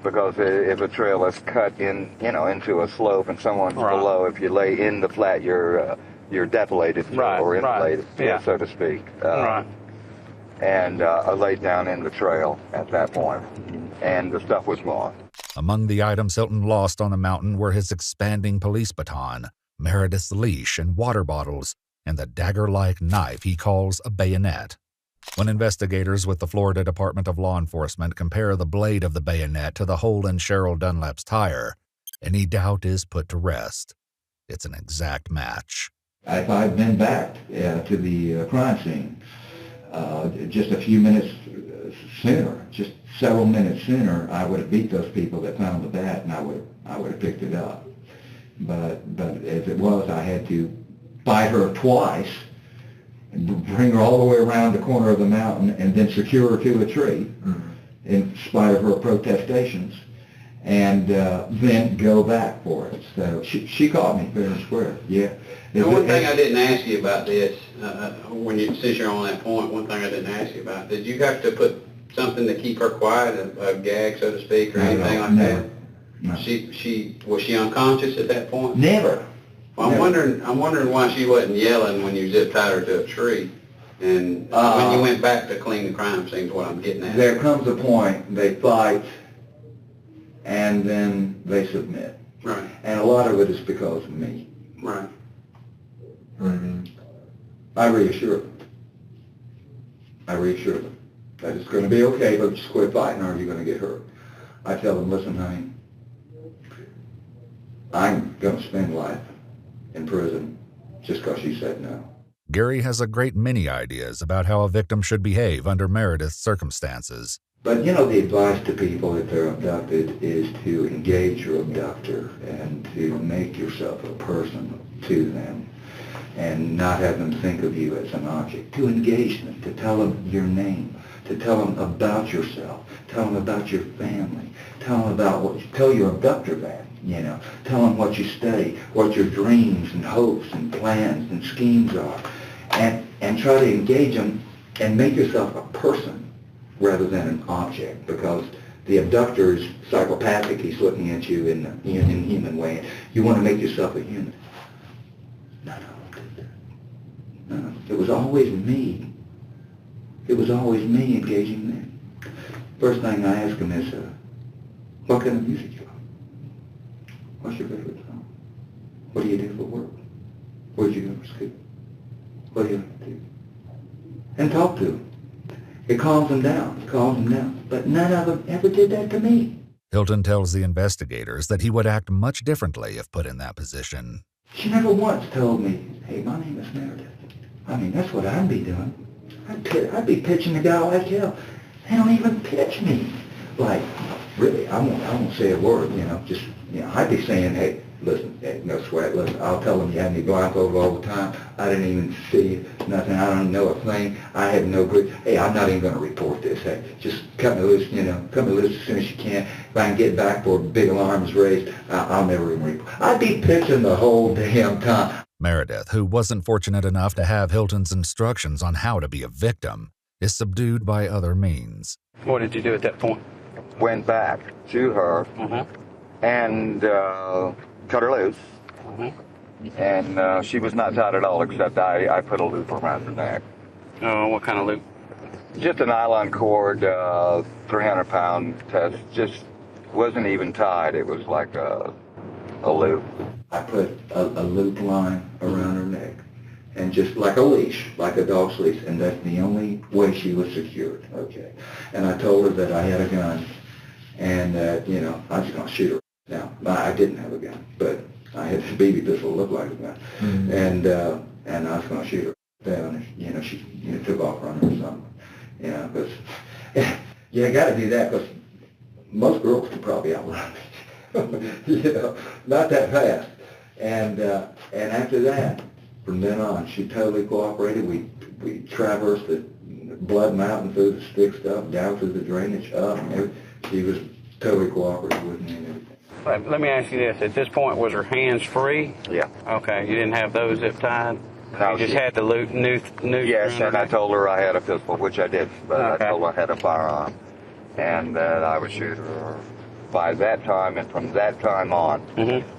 Because if a trail is cut into a slope and someone's below, if you lay in the flat, you're depilated or insulated, so to speak. And I laid down in the trail at that point, and the stuff was gone. Among the items Hilton lost on the mountain were his expanding police baton, Meredith's leash and water bottles, and the dagger-like knife he calls a bayonet. When investigators with the Florida Department of Law Enforcement compare the blade of the bayonet to the hole in Cheryl Dunlap's tire, any doubt is put to rest. It's an exact match. If I'd been back to the crime scene just a few minutes sooner, just several minutes sooner, I would have beat those people that found the bat, and I would have picked it up. But as it was, I had to fight her twice, bring her all the way around the corner of the mountain, and then secure her to a tree, in spite of her protestations, and then go back for it. So she caught me fair and square. Yeah. Now, one thing I didn't ask you about this, since you're on that point, one thing I didn't ask you about, did you have to put something to keep her quiet, a gag, so to speak, or anything like that? No. Was she unconscious at that point? Never. Well, I'm wondering why she wasn't yelling when you zip tied her to a tree, and when you went back to clean the crime scene is what I'm getting at. There comes a point they fight, and then they submit. Right. And a lot of it is because of me. Right. I reassure them. That it's going to be okay, but just quit fighting or you're going to get hurt. I tell them, listen, honey, I'm going to spend life in prison just because you said no. Gary has a great many ideas about how a victim should behave under Meredith's circumstances. But, the advice to people if they're abducted is to engage your abductor and to make yourself a person to them and not have them think of you as an object. To engage them, to tell them your name, to tell them about yourself, tell them about your family, tell your abductor that, tell them what you study, what your dreams and hopes and plans and schemes are, and try to engage them and make yourself a person rather than an object, because the abductor is psychopathic. He's looking at you in a human way. You want to make yourself a human. No. It was always me. It was always me engaging them. First thing I ask them is, what kind of music you like? What's your favorite song? What do you do for work? Where'd you go to school? What do you like to do? And talk to them. It calms them down. It calms them down. But none of them ever did that to me. Hilton tells the investigators that he would act much differently if put in that position. She never once told me, hey, my name is Meredith. I mean, that's what I'd be doing. I'd be pitching a guy like hell. They don't even pitch me. Like, really, I won't say a word, just, I'd be saying, hey, listen, hey, no sweat, listen, I'll tell them you had me blindfolded all the time. I didn't even see nothing. I don't know a thing. I have no good. Hey, I'm not even going to report this. Hey, just cut me loose, cut me loose as soon as you can. If I can get back for a big alarm is raised, I'll never even report. I'd be pitching the whole damn time. Meredith, who wasn't fortunate enough to have Hilton's instructions on how to be a victim, is subdued by other means. What did you do at that point? Went back to her and cut her loose. And she was not tied at all, except I put a loop around her neck. Oh, what kind of loop? Just a nylon cord, 300-pound test. Just wasn't even tied. It was like a loop. I put a loop line around her neck, and just like a leash, like a dog's leash, and that's the only way she was secured, okay? And I told her that I had a gun, and that, I was going to shoot her. Now, I didn't have a gun, but I had a BB pistol that looked like a gun, and I was going to shoot her down, and, she took off running or something, because, I got to do that, because most girls could probably outrun me. Not that fast. And after that, from then on, she totally cooperated. We traversed the Blood Mountain through the stick stuff, down through the drainage, up, and everything. She was totally cooperative with me and everything. Let me ask you this. At this point, was her hands free? Yeah. Okay. You didn't have those zip tied? No, you just had the noose. Yes, and I told her I had a pistol, which I did. But I told her I had a firearm and that I would shoot her. By that time, and from that time on,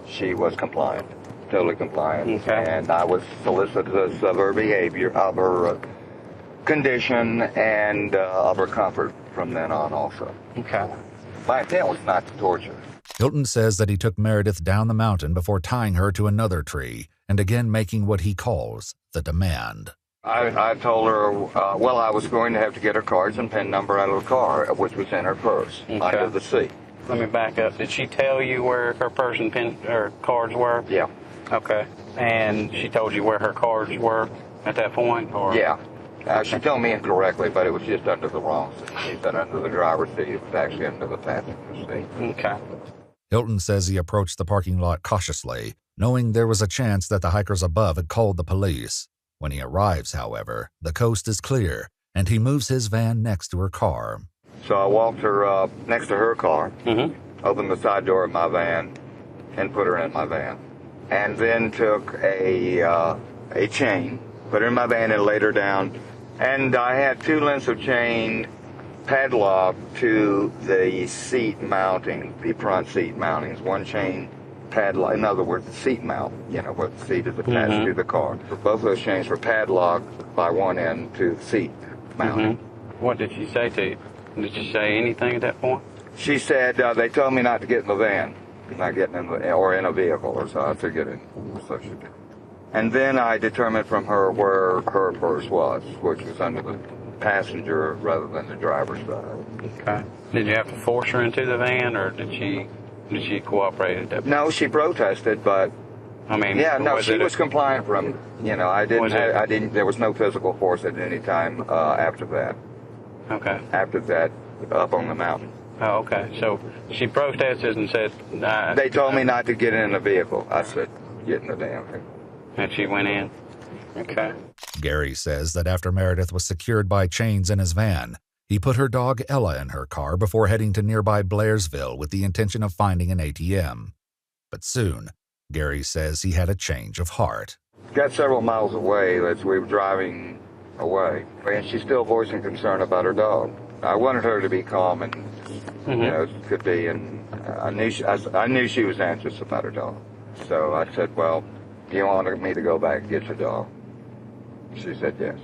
she was compliant, totally compliant. And I was solicitous of her behavior, of her condition, and of her comfort from then on also. My intent was not to torture. Hilton says that he took Meredith down the mountain before tying her to another tree and again making what he calls the demand. I told her, I was going to have to get her cards and PIN number out of the car, which was in her purse, under the seat. Let me back up. Did she tell you where her purse and PIN or cards were? Yeah. Okay. And she told you where her cards were at that point? Or? Yeah. She told me incorrectly, but it was just under the wrong seat. She said under the driver's seat. It was actually under the passenger seat. Okay. Hilton says he approached the parking lot cautiously, knowing there was a chance that the hikers above had called the police. When he arrives, however, the coast is clear, and he moves his van next to her car. So I walked her up next to her car, opened the side door of my van, and put her in my van. And then took a chain, put her in my van and laid her down. And I had 2 lengths of chain padlocked to the seat mounting, the front seat mountings. One chain padlock, in other words, the seat mount, where the seat is attached to the car. Both of those chains were padlocked by one end to the seat mounting. What did she say to you? Did she say anything at that point? She said, they told me not to get in the van, not getting in or in a vehicle or so. I said, get in. So she did. And then I determined from her where her purse was, which was under the passenger rather than the driver's side. Okay. Did you have to force her into the van, or did she cooperate at that point? No, she protested, but I mean, she was compliant from, there was no physical force at any time after that. Okay. After that, up on the mountain. Oh, okay. So she protested and said... they told me not to get in a vehicle. I said, get in the damn thing. And she went in? Okay. Gary says that after Meredith was secured by chains in his van, he put her dog Ella in her car before heading to nearby Blairsville with the intention of finding an ATM. But soon, Gary says he had a change of heart. Got several miles away as we were driving away, and she's still voicing concern about her dog. I wanted her to be calm and, you know, could be, and I knew she was anxious about her dog. So I said, well, do you want me to go back and get your dog? She said yes.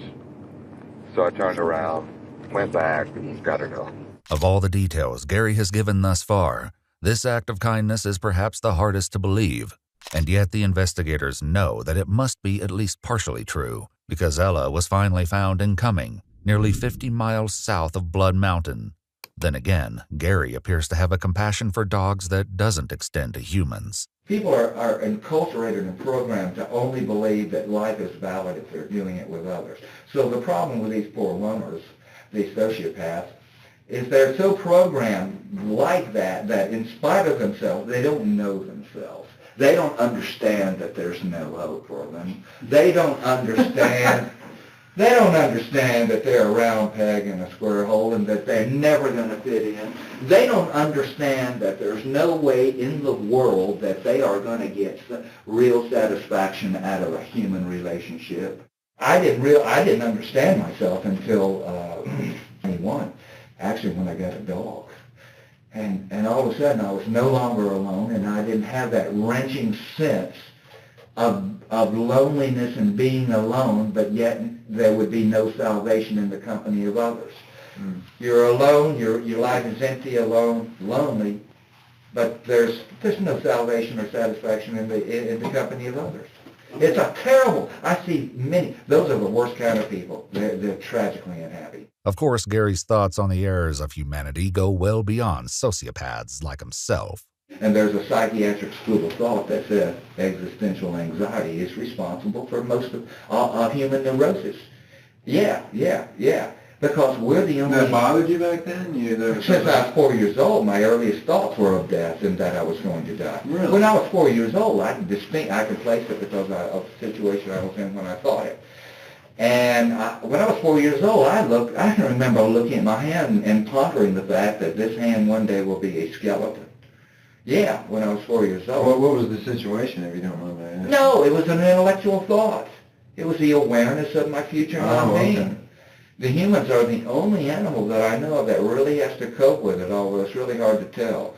So I turned around, went back, and got her dog. Of all the details Gary has given thus far, this act of kindness is perhaps the hardest to believe, and yet the investigators know that it must be at least partially true, because Ella was finally found in Cumming, nearly 50 miles south of Blood Mountain. Then again, Gary appears to have a compassion for dogs that doesn't extend to humans. People are enculturated and programmed to only believe that life is valid if they're doing it with others. So the problem with these poor loners, these sociopaths, is they're so programmed like that in spite of themselves, they don't know themselves. They don't understand that there's no hope for them. They don't understand that they're a round peg in a square hole and that they're never going to fit in. They don't understand that there's no way in the world that they are going to get real satisfaction out of a human relationship. I didn't understand myself until 21, actually when I got a dog. And all of a sudden I was no longer alone, and I didn't have that wrenching sense of loneliness and being alone, but yet there would be no salvation in the company of others. You're alone, your life is empty, alone, lonely, but there's no salvation or satisfaction in the company of others. It's a terrible, I see many, those are the worst kind of people. They're tragically unhappy. Of course, Gary's thoughts on the errors of humanity go well beyond sociopaths like himself. And there's a psychiatric school of thought that says existential anxiety is responsible for most of human neurosis. Yeah. Because we're the only... That bothered you back then? Since I was 4 years old, my earliest thoughts were of death and that I was going to die. Really? When I was 4 years old, I could place it because of the situation I was in when I thought it. And when I was 4 years old, I can remember looking at my hand and pondering the fact that this hand one day will be a skeleton. Yeah, when I was 4 years old. What was the situation, if you don't mind that? No, it was an intellectual thought. It was the awareness of my future non-being. Okay. The humans are the only animal that I know of that really has to cope with it, although it's really hard to tell.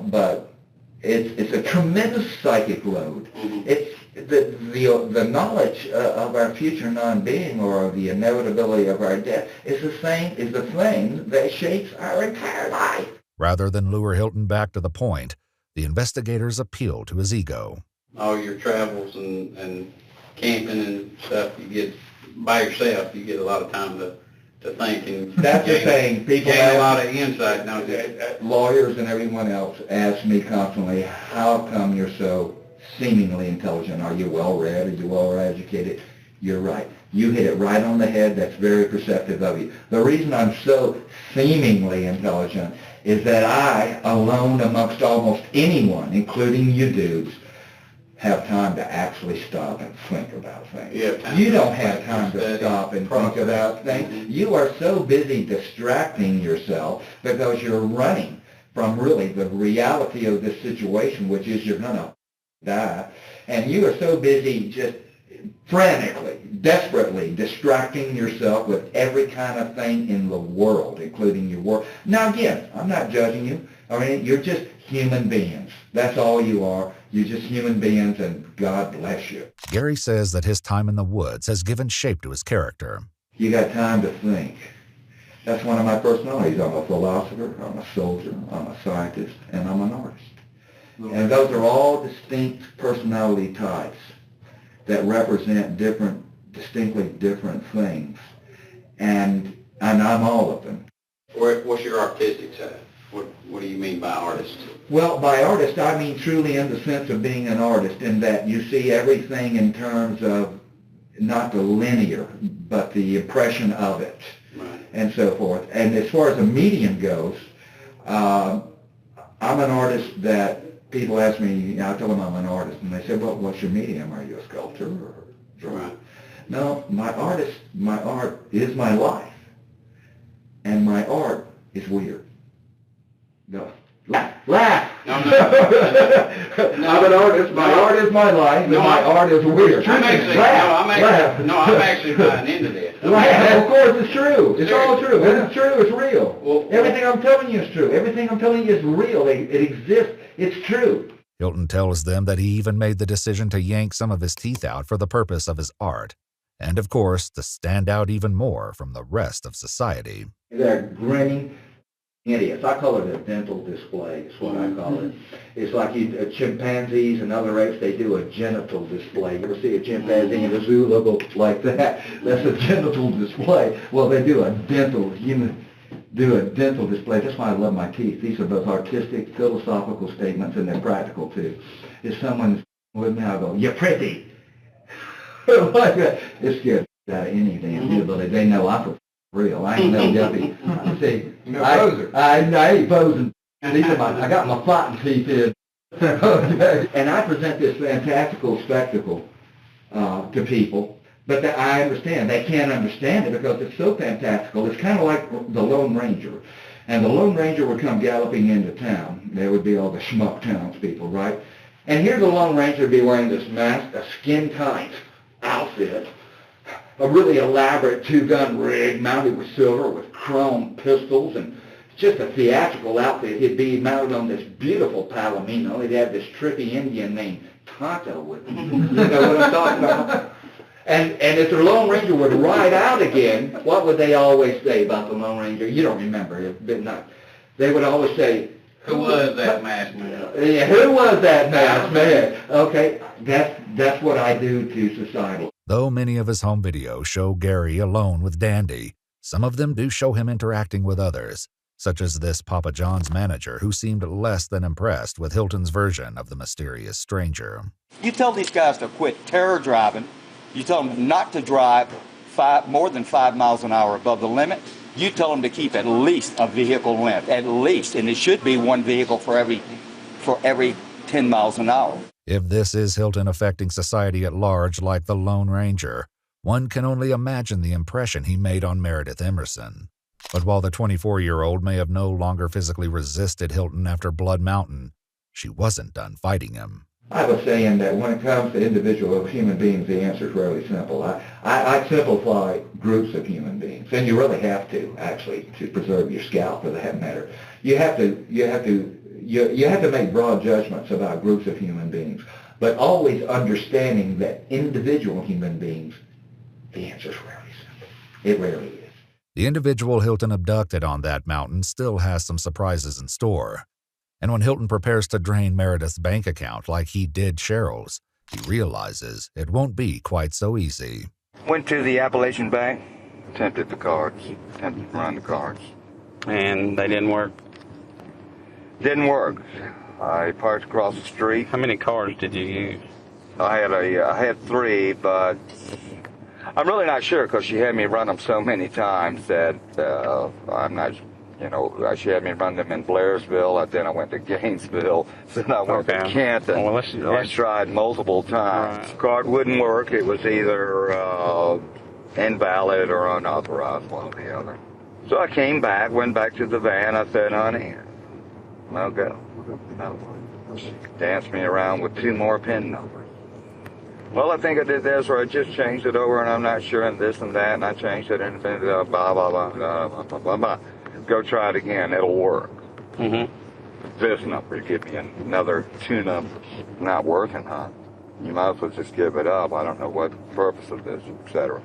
But it's a tremendous psychic load. It's the knowledge of our future non-being or the inevitability of our death is the thing that shapes our entire life. Rather than lure Hilton back to the point, the investigators appeal to his ego. All your travels and camping and stuff, you get by yourself, you get a lot of time to think. And that's the thing. People gain a lot of insight, don't you? Lawyers and everyone else ask me constantly, how come you're so seemingly intelligent? Are you well-read? Are you well-educated? You're right. You hit it right on the head. That's very perceptive of you. The reason I'm so seemingly intelligent is that I, alone amongst almost anyone, including you dudes, have time to actually stop and think about things. You don't have time to stop and think about things. You are so busy distracting yourself because you're running from really the reality of this situation, which is you're going to die. And you are so busy just frantically, desperately distracting yourself with every kind of thing in the world, including your work. Now again, I'm not judging you. I mean, you're just human beings. That's all you are. You're just human beings, and God bless you. Gary says that his time in the woods has given shape to his character. You got time to think. That's one of my personalities. I'm a philosopher, I'm a soldier, I'm a scientist, and I'm an artist. And those are all distinct personality types that represent distinctly different things. And I'm all of them. What's your artistic side? What do you mean by artist? Well, by artist, I mean truly in the sense of being an artist, in that you see everything in terms of not the linear, but the impression of it, and so forth. And as far as a medium goes, I'm an artist that people ask me, I tell them I'm an artist, and they say, well, what's your medium? Are you a sculptor or a drawer? No, my art is my life, and my art is weird. No. Laugh! No. I'm an artist. My art is my life, and my art is weird. I'm actually buying into this. Of course, it's true. It's all true. When it's true, it's real. Everything I'm telling you is true. Everything I'm telling you is real. It exists. It's true. Hilton tells them that he even made the decision to yank some of his teeth out for the purpose of his art, and of course, to stand out even more from the rest of society. They're grinning idiots. I call it a dental display, is what I call it. It's like chimpanzees and other apes, they do a genital display. You ever see a chimpanzee in a zoo look like that? That's a genital display. Well, they do a dental display. That's why I love my teeth. These are both artistic, philosophical statements, and they're practical, too. If someone's with me, I'll go, "You're pretty." Like that. It scares out of any damn disability. They know I'm for real. I ain't no yuppie. See, I ain't posing. These are I got my fighting teeth in. And I present this fantastical spectacle to people. But I understand. They can't understand it because it's so fantastical. It's kind of like the Lone Ranger. And the Lone Ranger would come galloping into town. There would be all the schmuck townspeople, right? And here the Lone Ranger would be wearing this mask, a skin-tight outfit, a really elaborate two-gun rig mounted with silver with chrome pistols, and just a theatrical outfit. He'd be mounted on this beautiful Palomino. He'd have this trippy Indian named Tonto with him. You know what I'm talking about? And if the Lone Ranger would ride out again, what would they always say about the Lone Ranger? You don't remember. They would always say, "Who was that masked man?" Yeah, who was that masked man? Okay, that's what I do to society. Though many of his home videos show Gary alone with Dandy, some of them do show him interacting with others, such as this Papa John's manager who seemed less than impressed with Hilton's version of the mysterious stranger. You tell these guys to quit terror driving. You tell them not to drive more than 5 miles an hour above the limit. You tell them to keep at least a vehicle length, at least, and it should be one vehicle for every 10 miles an hour. If this is Hilton affecting society at large like the Lone Ranger, one can only imagine the impression he made on Meredith Emerson. But while the 24-year-old may have no longer physically resisted Hilton after Blood Mountain, she wasn't done fighting him. I was saying that when it comes to individual human beings, the answer is really simple. I simplify groups of human beings, and you really have to, actually, to preserve your scalp, for that matter. You have to make broad judgments about groups of human beings, but always understanding that individual human beings, the answer is rarely simple. It rarely is. The individual Hilton abducted on that mountain still has some surprises in store. And when Hilton prepares to drain Meredith's bank account like he did Cheryl's, he realizes it won't be quite so easy. Went to the Appalachian Bank, attempted to run the cards. And they didn't work? Didn't work. I parked across the street. How many cards did you use? I had 3, but I'm really not sure because she had me run them so many times that I'm not. She had me run them in Blairsville, and then I went to Gainesville, then I went to Canton. Well, let's tried multiple times. Right. Card wouldn't work. It was either invalid or unauthorized, one or the other. So I came back, went back to the van. I said, "Honey, I'll go." She danced me around with 2 more PIN numbers. Well, I think I did this, or I just changed it over, and I'm not sure, and this and that, and I changed it, and blah, blah, blah, blah, blah, blah, blah, blah. Go try it again. It'll work. This number, give me another 2 numbers. Not working, huh? You might as well just give it up. I don't know what the purpose of this, etc.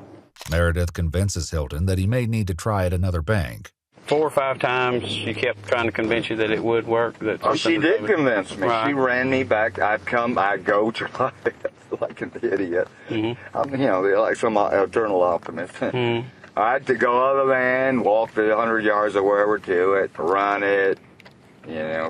Meredith convinces Hilton that he may need to try at another bank. 4 or 5 times she kept trying to convince you that it would work? She did convince me. Right. She ran me back. I'd go try it like an idiot. Like some eternal optimist. I had to go out of the van, walk the 100 yards or wherever to it, run it,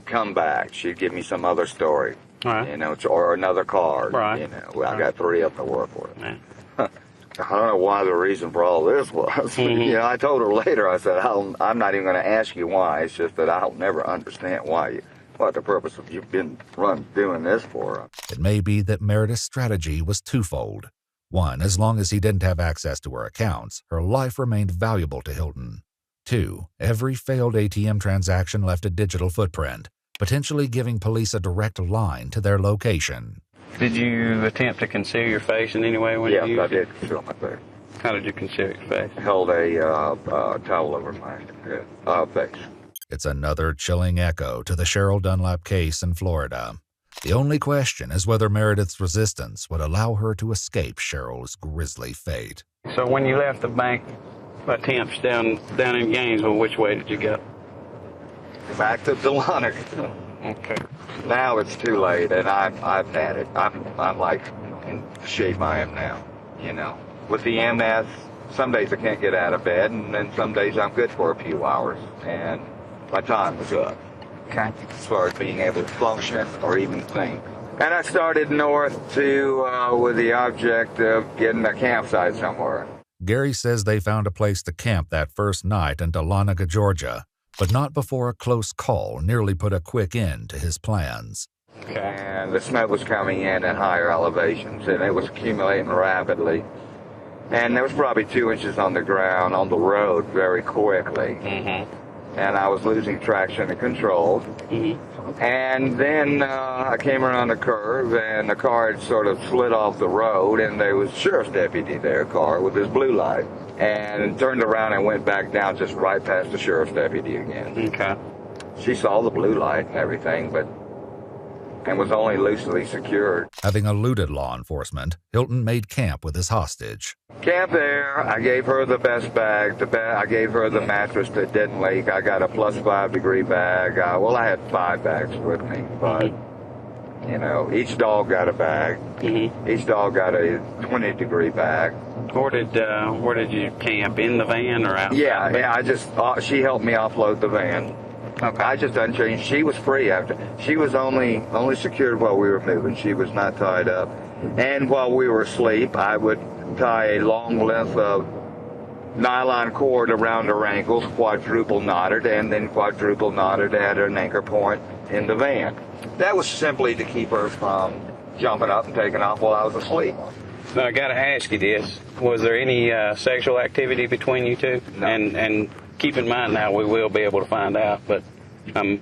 come back. She'd give me some other story, or another card. Right. I got 3 of them to work with. Right. I don't know why the reason for all this was. I told her later, I said, I'm not even going to ask you why. It's just that I'll never understand what the purpose of you've been doing this for. It may be that Meredith's strategy was twofold. 1, as long as he didn't have access to her accounts, her life remained valuable to Hilton. 2, every failed ATM transaction left a digital footprint, potentially giving police a direct line to their location. Did you attempt to conceal your face in any way when Yes, you I did conceal my face. How did you conceal your face? Held a towel over my face. It's another chilling echo to the Cheryl Dunlap case in Florida. The only question is whether Meredith's resistance would allow her to escape Cheryl's grisly fate. So when you left the bank attempts down in Gainesville, which way did you go? Back to Dahlonega. Okay. Now it's too late, and I've had it. I'm like in the shape I am now, you know. With the MS, some days I can't get out of bed, and then some days I'm good for a few hours, and my time was up. Okay. As far as being able to function or even think. And I started north with the object of getting a campsite somewhere. Gary says they found a place to camp that first night in Dahlonega, Georgia, but not before a close call nearly put a quick end to his plans. Okay. And the snow was coming in at higher elevations, and it was accumulating rapidly. And there was probably 2 inches on the ground on the road very quickly. Mm-hmm. And I was losing traction and control. Mm-hmm. And then I came around the curve, and the car had sort of slid off the road, and there was a sheriff's deputy there, car with his blue light, and turned around and went back down just right past the sheriff's deputy again. Okay. She saw the blue light and everything, and was only loosely secured. Having eluded law enforcement, Hilton made camp with his hostage. Camp there, I gave her the best bag. I gave her the mattress that didn't leak. I got a +5 degree bag. I had 5 bags with me, but, you know, each dog got a bag. Mm-hmm. Each dog got a 20 degree bag. Where did you camp? In the van or outside? Yeah, she helped me offload the van. Okay. I just unchanged. She was free after. She was only secured while we were moving. She was not tied up. And while we were asleep, I would tie a long length of nylon cord around her ankles, quadruple knotted, and then quadruple knotted at an anchor point in the van. That was simply to keep her from jumping up and taking off while I was asleep. Now, I got to ask you this. Was there any sexual activity between you two? No. And keep in mind now, we will be able to find out, but I'm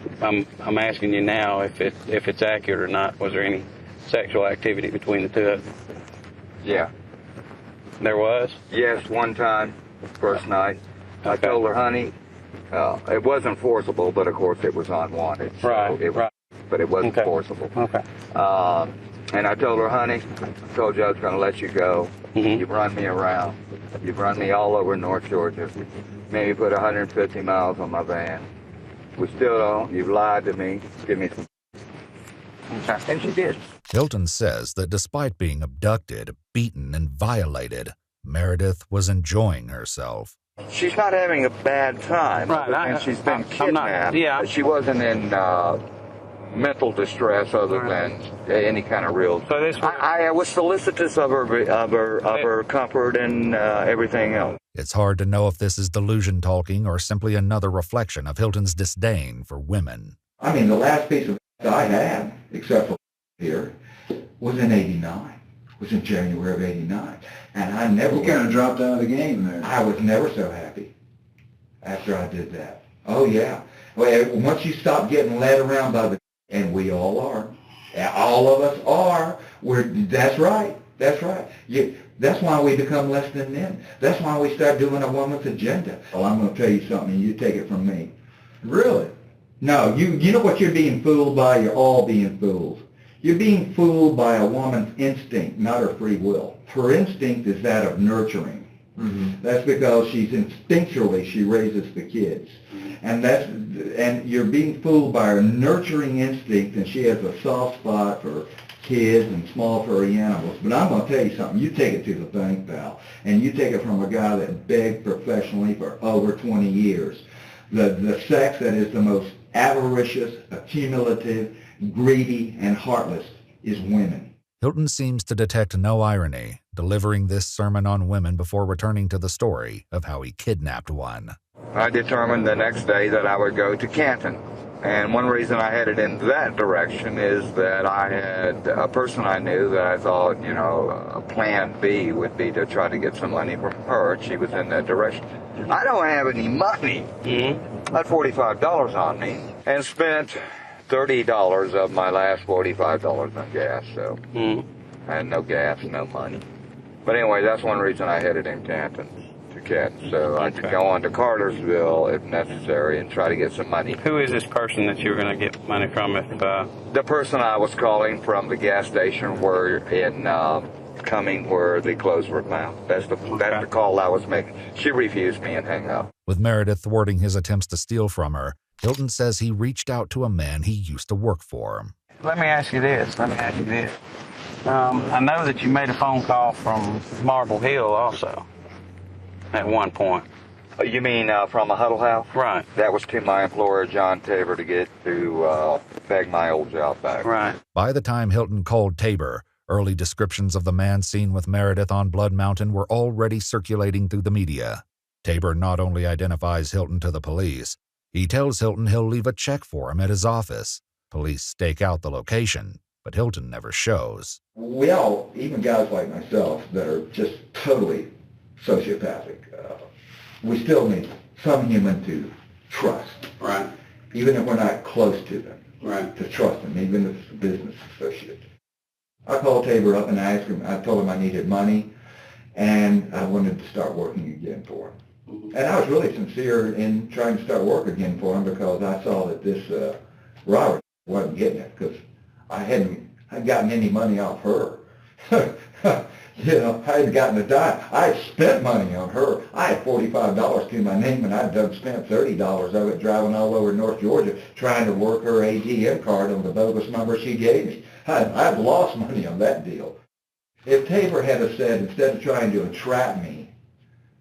asking you now if it's accurate or not. Was there any sexual activity between the two of you? Yeah. There was? Yes, one time, first night. I told her, honey, it wasn't forcible, but of course it was unwanted. So right. But it wasn't forcible. Okay. And I told her, honey, I told you I was going to let you go. Mm-hmm. You've run me around. You've run me all over North Georgia. Maybe put 150 miles on my van. We still don't. You've lied to me. Give me some. Okay. And she did. Hilton says that despite being abducted, beaten, and violated, Meredith was enjoying herself. She's not having a bad time. Right. And she's been kidnapped. Yeah. She wasn't in mental distress other than any kind of real. So this. I was solicitous of her comfort and everything else. It's hard to know if this is delusion talking or simply another reflection of Hilton's disdain for women. I mean, the last piece of I had, except for here, was in '89. Was in January of '89, and I never. You kind of dropped out of the game there. I was never so happy after I did that. Oh yeah. Well, once you stop getting led around by the, and we all are, all of us are. That's right. That's right. That's why we become less than men. That's why we start doing a woman's agenda. Well, I'm going to tell you something, and you take it from me. Really? No, you know what you're being fooled by? You're all being fooled. You're being fooled by a woman's instinct, not her free will. Her instinct is that of nurturing. Mm-hmm. That's because instinctually she raises the kids. And you're being fooled by her nurturing instinct, and she has a soft spot for kids and small furry animals. But I'm going to tell you something. You take it to the bank, pal, and you take it from a guy that begged professionally for over 20 years. The sex that is the most avaricious, accumulative, greedy, and heartless is women. Hilton seems to detect no irony, delivering this sermon on women before returning to the story of how he kidnapped one. I determined the next day that I would go to Canton. And one reason I headed in that direction is that I had a person I knew that I thought, a plan B would be to try to get some money from her. She was in that direction. I don't have any money. Mm-hmm. I had $45 on me and spent $30 of my last $45 on gas, so I had no gas, no money. But anyway, that's one reason I headed in Canton to Canton, so I could go on to Cartersville if necessary and try to get some money. Who is this person that you were going to get money from? If the person I was calling from the gas station were in Cumming, where the clothes were found. That's the call I was making. She refused me and hung up. With Meredith thwarting his attempts to steal from her, Hilton says he reached out to a man he used to work for. Let me ask you this. I know that you made a phone call from Marble Hill also at one point. You mean from a huddle house? Right. That was to my employer, John Tabor, to get to beg my old job back. Right. By the time Hilton called Tabor, early descriptions of the man seen with Meredith on Blood Mountain were already circulating through the media. Tabor not only identifies Hilton to the police, he tells Hilton he'll leave a check for him at his office. Police stake out the location, but Hilton never shows. We all, even guys like myself that are just totally sociopathic, we still need some human to trust. Right. Even if we're not close to them. Right. To trust them, even if it's a business associate. I called Tabor up and I asked him, I told him I needed money and I wanted to start working again for him. And I was really sincere in trying to start work again for him because I saw that this Robert wasn't getting it because I hadn't gotten any money off her. You know, I hadn't gotten a dime. I had spent money on her. I had $45 to my name and I'd done spent $30 of it driving all over North Georgia trying to work her ATM card on the bogus number she gave me. I've lost money on that deal. If Tabor had said, instead of trying to entrap me,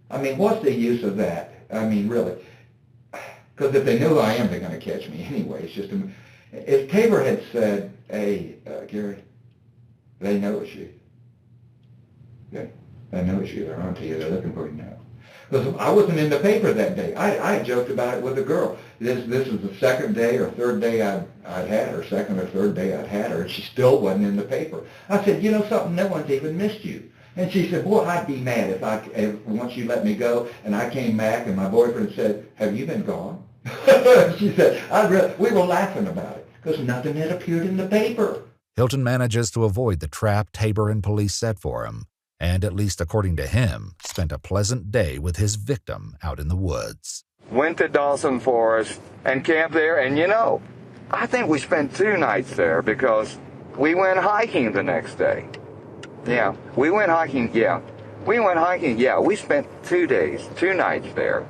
I mean, what's the use of that? I mean, really. Because if they knew who I am, they're going to catch me anyway. It's just, if Tabor had said, hey, Gary, they know it's you. Yeah, they know it's you. They're on to you. They're looking for you now. Because I wasn't in the paper that day. I joked about it with a girl. This is the second day or third day I'd had her, second or third day I'd had her, and she still wasn't in the paper. I said, you know something, no one's even missed you. And she said, boy, I'd be mad if once you let me go and I came back and my boyfriend said, have you been gone? She said, we were laughing about it because nothing had appeared in the paper. Hilton manages to avoid the trap Tabor and police set for him, and at least according to him, spent a pleasant day with his victim out in the woods. Went to Dawson Forest and camped there, and you know, I think we spent 2 nights there because we went hiking the next day. Yeah, we went hiking, we spent 2 days, 2 nights there.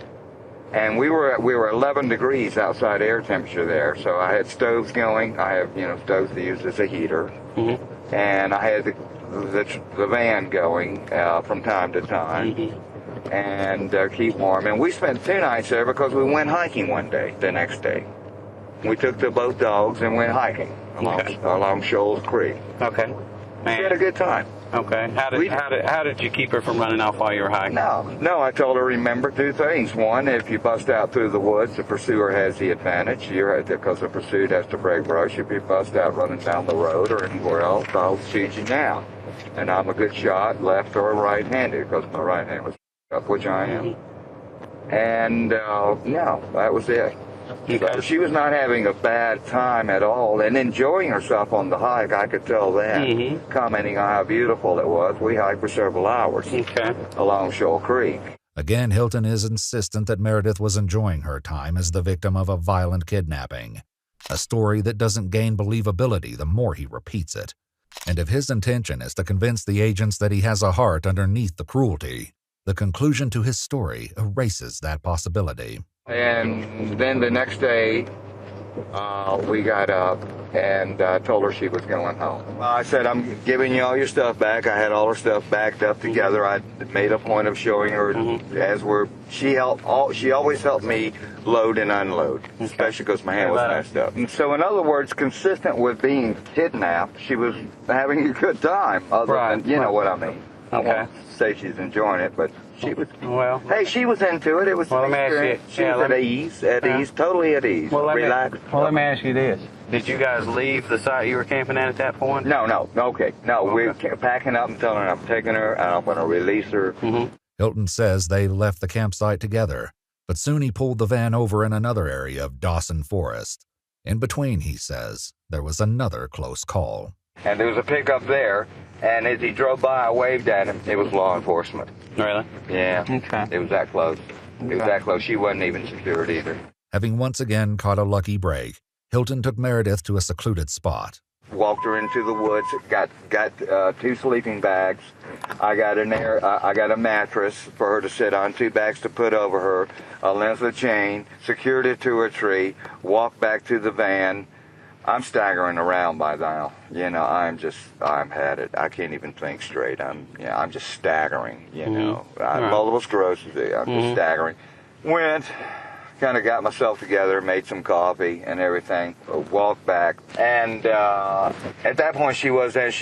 And we were 11 degrees outside air temperature there, so I had stoves going. I have, stoves to use as a heater. Mm-hmm. And I had the van going from time to time and keep warm. And we spent 2 nights there because we went hiking one day, the next day. We took both dogs and went hiking along Shoals Creek. Okay. We had a good time. Okay. How did you keep her from running off while you were hiking? No, I told her, remember 2 things. One, if you bust out through the woods, the pursuer has the advantage. Because the pursued has to break brush. If you bust out running down the road or anywhere else, I'll shoot you down. And I'm a good shot, left or right-handed, because my right hand was up, which I am. And, that was it. So she was not having a bad time at all and enjoying herself on the hike. I could tell that, commenting on how beautiful it was. We hiked for several hours along Shoal Creek. Again, Hilton is insistent that Meredith was enjoying her time as the victim of a violent kidnapping, a story that doesn't gain believability the more he repeats it. And if his intention is to convince the agents that he has a heart underneath the cruelty, the conclusion to his story erases that possibility. And then the next day, we got up and told her she was going home. I said, I'm giving you all your stuff back. I had all her stuff backed up together. I made a point of showing her she always helped me load and unload, especially because my hand was messed up. And so in other words, consistent with being kidnapped, she was having a good time, other than, you know what I mean. I won't say she's enjoying it, but she was. Hey, she was into it. It was an experience. She was at ease, totally at ease, relaxed. Well, let me ask you this: did you guys leave the site you were camping at that point? No. We're packing up and telling her I'm taking her and I'm going to release her. Hilton says they left the campsite together, but soon he pulled the van over in another area of Dawson Forest. In between, he says, there was another close call. And there was a pickup there, and as he drove by, I waved at him. It was law enforcement. Really? Yeah. Okay. It was that close. It was that close. She wasn't even secured either. Having once again caught a lucky break, Hilton took Meredith to a secluded spot. Walked her into the woods. Got 2 sleeping bags. I got a mattress for her to sit on, 2 bags to put over her, a length of chain, secured it to a tree, walked back to the van. I'm staggering around by now. You know, I'm had it. I can't even think straight. I'm just staggering, you know. Multiple sclerosis. I'm just staggering. Went, kind of got myself together, made some coffee and everything, walked back. And at that point she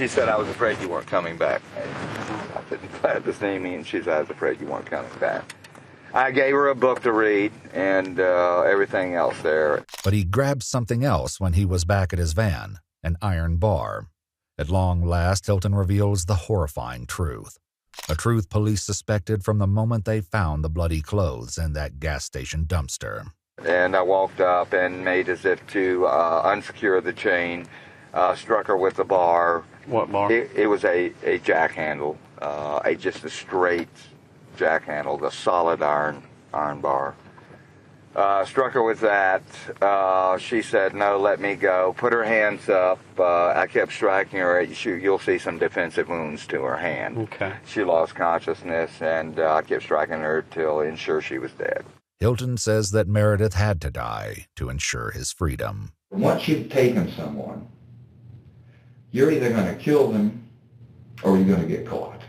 said, I was afraid you weren't coming back. I said, glad to see me, and she said, I was afraid you weren't coming back. I gave her a book to read and everything else there. But he grabbed something else when he was back at his van, an iron bar. At long last, Hilton reveals the horrifying truth. A truth police suspected from the moment they found the bloody clothes in that gas station dumpster. And I walked up and made as if to unsecure the chain, struck her with the bar. What bar? It was a jack handle, just a straight jack handle, the solid iron bar. Struck her with that. She said, no, let me go. Put her hands up. I kept striking her. You'll see some defensive wounds to her hand. Okay. She lost consciousness, and I kept striking her till ensure she was dead. Hilton says that Meredith had to die to ensure his freedom. Once you've taken someone, you're either going to kill them or you're going to get caught.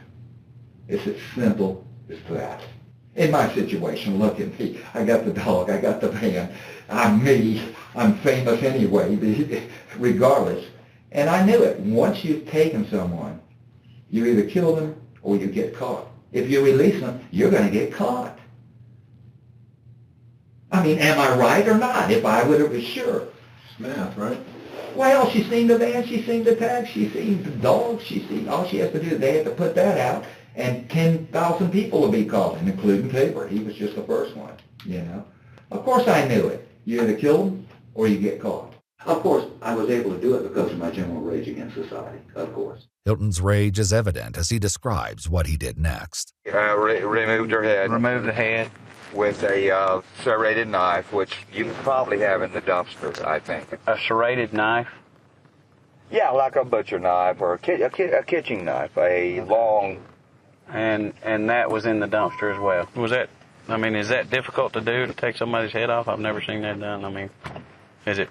It's as simple as that. In my situation, look at me. I got the dog, I got the van. I'm me. I'm famous anyway, regardless. And I knew it. Once you've taken someone, you either kill them or you get caught. If you release them, you're going to get caught. I mean, am I right or not? If I would have, sure. It's math, right? Well, she's seen the van, she's seen the tag, she's seen the dog, she's seen, all she has to do, they have to put that out, and 10,000 people will be called, including Tabor. He was just the first one, you know. Of course I knew it. You either kill them or you get caught. Of course, I was able to do it because of my general rage against society, of course. Hilton's rage is evident as he describes what he did next. Removed her head. Removed the head. With a serrated knife, which you probably have in the dumpster, I think. A serrated knife? Yeah, like a butcher knife or a kitchen knife, a long... And that was in the dumpster as well. Was that, I mean, is that difficult to do, to take somebody's head off? I've never seen that done. I mean, is it?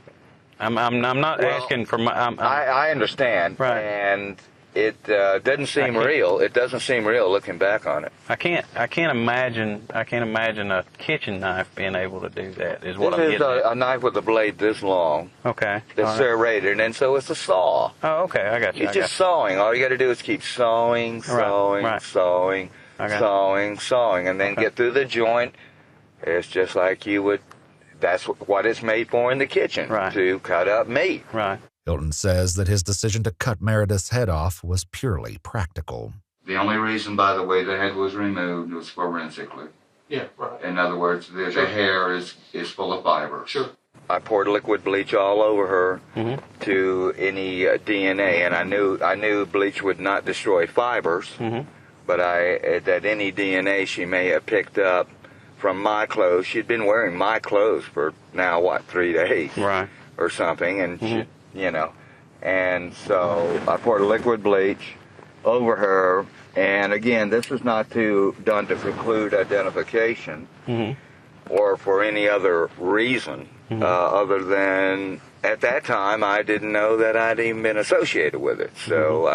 I'm not asking for my... I understand. Right. And it doesn't seem real. It doesn't seem real looking back on it. I can't imagine a kitchen knife being able to do that. Is what I'm getting at. This is a knife with a blade this long. Okay. That's serrated, and so it's a saw. Oh, okay. I got you. It's just sawing. All you got to do is keep sawing, sawing, sawing, and then get through the joint. It's just like you would. That's what it's made for in the kitchen, to cut up meat. Right. Hilton says that his decision to cut Meredith's head off was purely practical. The only reason, by the way, the head was removed was forensically. Yeah, right. In other words, the hair is full of fiber. Sure. I poured liquid bleach all over her to any DNA, and I knew bleach would not destroy fibers, but that any DNA she may have picked up from my clothes. She'd been wearing my clothes for now, 3 days, right, or something, and she, and so I poured liquid bleach over her, and again, this is not done to preclude identification or for any other reason other than at that time I didn't know that I'd even been associated with it. So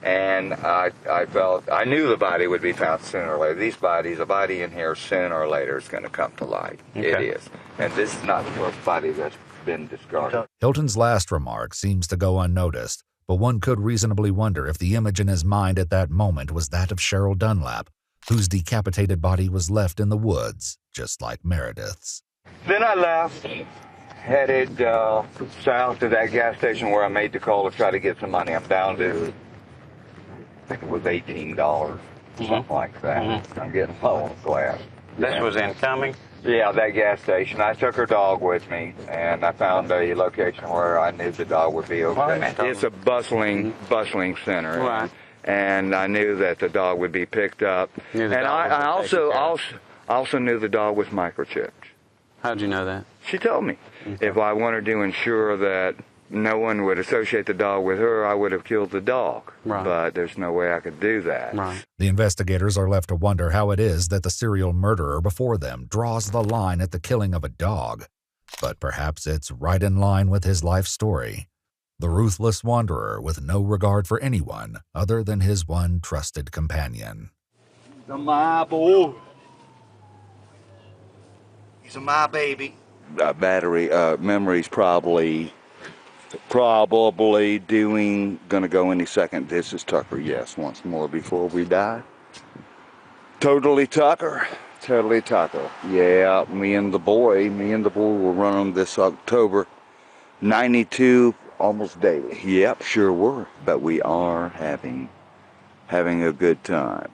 and I felt, I knew the body would be found sooner or later. A body in here sooner or later is going to come to light. Okay. It is. And this is not the first body that's been discarded. Hilton's last remark seems to go unnoticed, but one could reasonably wonder if the image in his mind at that moment was that of Cheryl Dunlap, whose decapitated body was left in the woods, just like Meredith's. Then I left, headed south to that gas station where I made the call to try to get some money. I'm down to, I think it was $18, something like that. I'm getting low on glass. This was incoming? Yeah, that gas station. I took her dog with me, and I found a location where I knew the dog would be okay. It's a bustling center. Right. And I knew that the dog would be picked up. And I also knew the dog was microchipped. How'd you know that? She told me. If I wanted to ensure that no one would associate the dog with her, I would have killed the dog. Right. But there's no way I could do that. Right. The investigators are left to wonder how it is that the serial murderer before them draws the line at the killing of a dog. But perhaps it's right in line with his life story. The ruthless wanderer with no regard for anyone other than his one trusted companion. He's my boy. He's my baby. Memory's probably gonna go any second. This is Tucker, yes, once more before we die. Totally Tucker. Yeah, me and the boy will run them this October. 92 almost daily. Yep, sure were. But we are having a good time.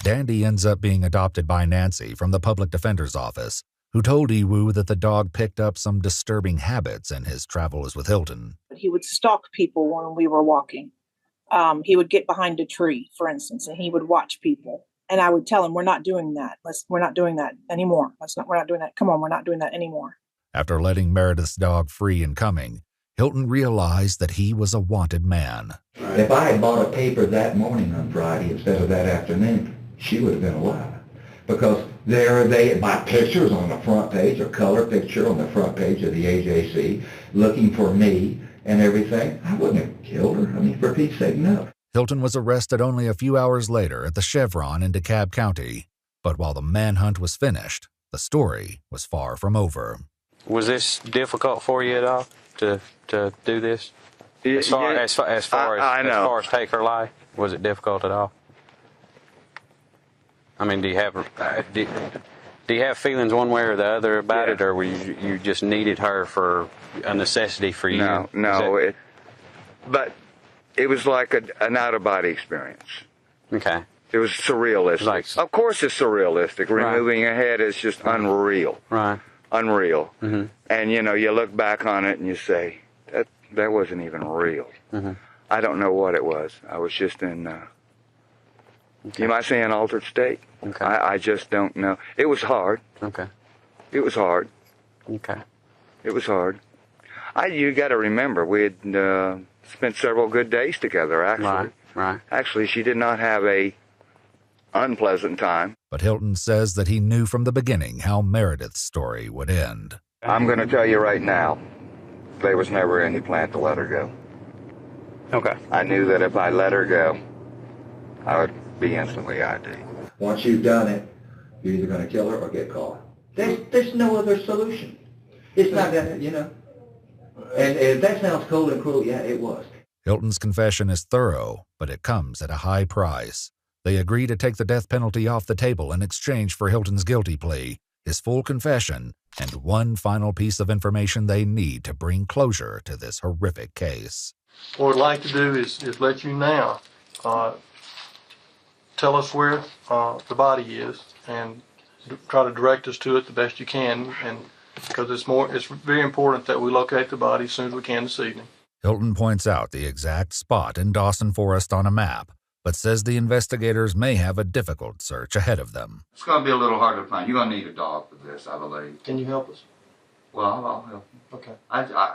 Dandy ends up being adopted by Nancy from the public defender's office, who told Iwu that the dog picked up some disturbing habits in his travels with Hilton. He would stalk people when we were walking. He would get behind a tree, for instance, and he would watch people. And I would tell him, we're not doing that. We're not doing that anymore. We're not doing that. Come on, we're not doing that anymore. After letting Meredith's dog free and coming, Hilton realized that he was a wanted man. If I had bought a paper that morning on Friday instead of that afternoon, she would have been alive. Because there my pictures on the front page, a color picture on the front page of the AJC, looking for me and everything. I wouldn't have killed her. I mean, for Pete's sake, no. Hilton was arrested only a few hours later at the Chevron in DeKalb County. But while the manhunt was finished, the story was far from over. Was this difficult for you at all to do this? As far as take her life, was it difficult at all? I mean, do you have feelings one way or the other about it, or were you just needed her for a necessity for you? No, but it was like an out-of-body experience. Okay. It was surrealistic. Of course it's surrealistic. Removing a head is just unreal. Right. Unreal. Mm-hmm. And, you look back on it and you say, that wasn't even real. Mm-hmm. I don't know what it was. I was just in... You might say an altered state. Okay. I just don't know. It was hard. Okay. It was hard. Okay. It was hard. You got to remember, we had spent several good days together, actually. Right. Actually, she did not have a unpleasant time. But Hilton says that he knew from the beginning how Meredith's story would end. I'm going to tell you right now, there was never any plan to let her go. Okay. I knew that if I let her go, I would be instantly ID. Once you've done it, you're either going to kill her or get caught. There's no other solution. It's not going to, And if that sounds cold and cruel, yeah, it was. Hilton's confession is thorough, but it comes at a high price. They agree to take the death penalty off the table in exchange for Hilton's guilty plea, his full confession, and one final piece of information they need to bring closure to this horrific case. What I'd like to do is let you now tell us where the body is and try to direct us to it the best you can, and because it's very important that we locate the body as soon as we can this evening. Hilton points out the exact spot in Dawson Forest on a map, but says the investigators may have a difficult search ahead of them. It's going to be a little hard to find. You're going to need a dog for this, I believe. Can you help us? Well, I'll help you. Okay.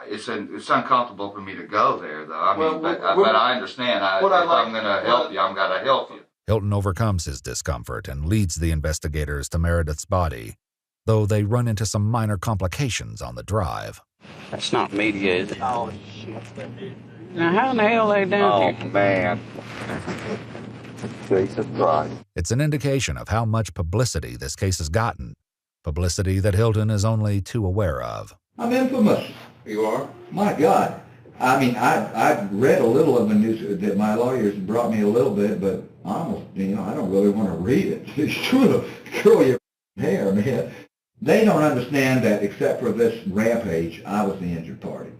It's uncomfortable for me to go there, though. But I understand. If I'm going to help you, I'm going to help you. Hilton overcomes his discomfort and leads the investigators to Meredith's body, though they run into some minor complications on the drive. That's not media, is it? Oh, shit. Now, how in the hell are they down here? Oh, man. Jesus Christ. It's an indication of how much publicity this case has gotten, publicity that Hilton is only too aware of. I'm infamous. You are? My God. I mean, I've read a little of the news that my lawyers brought me a little bit, but almost, I don't really want to read it. It's true to curl your hair, man. They don't understand that except for this rampage, I was the injured party.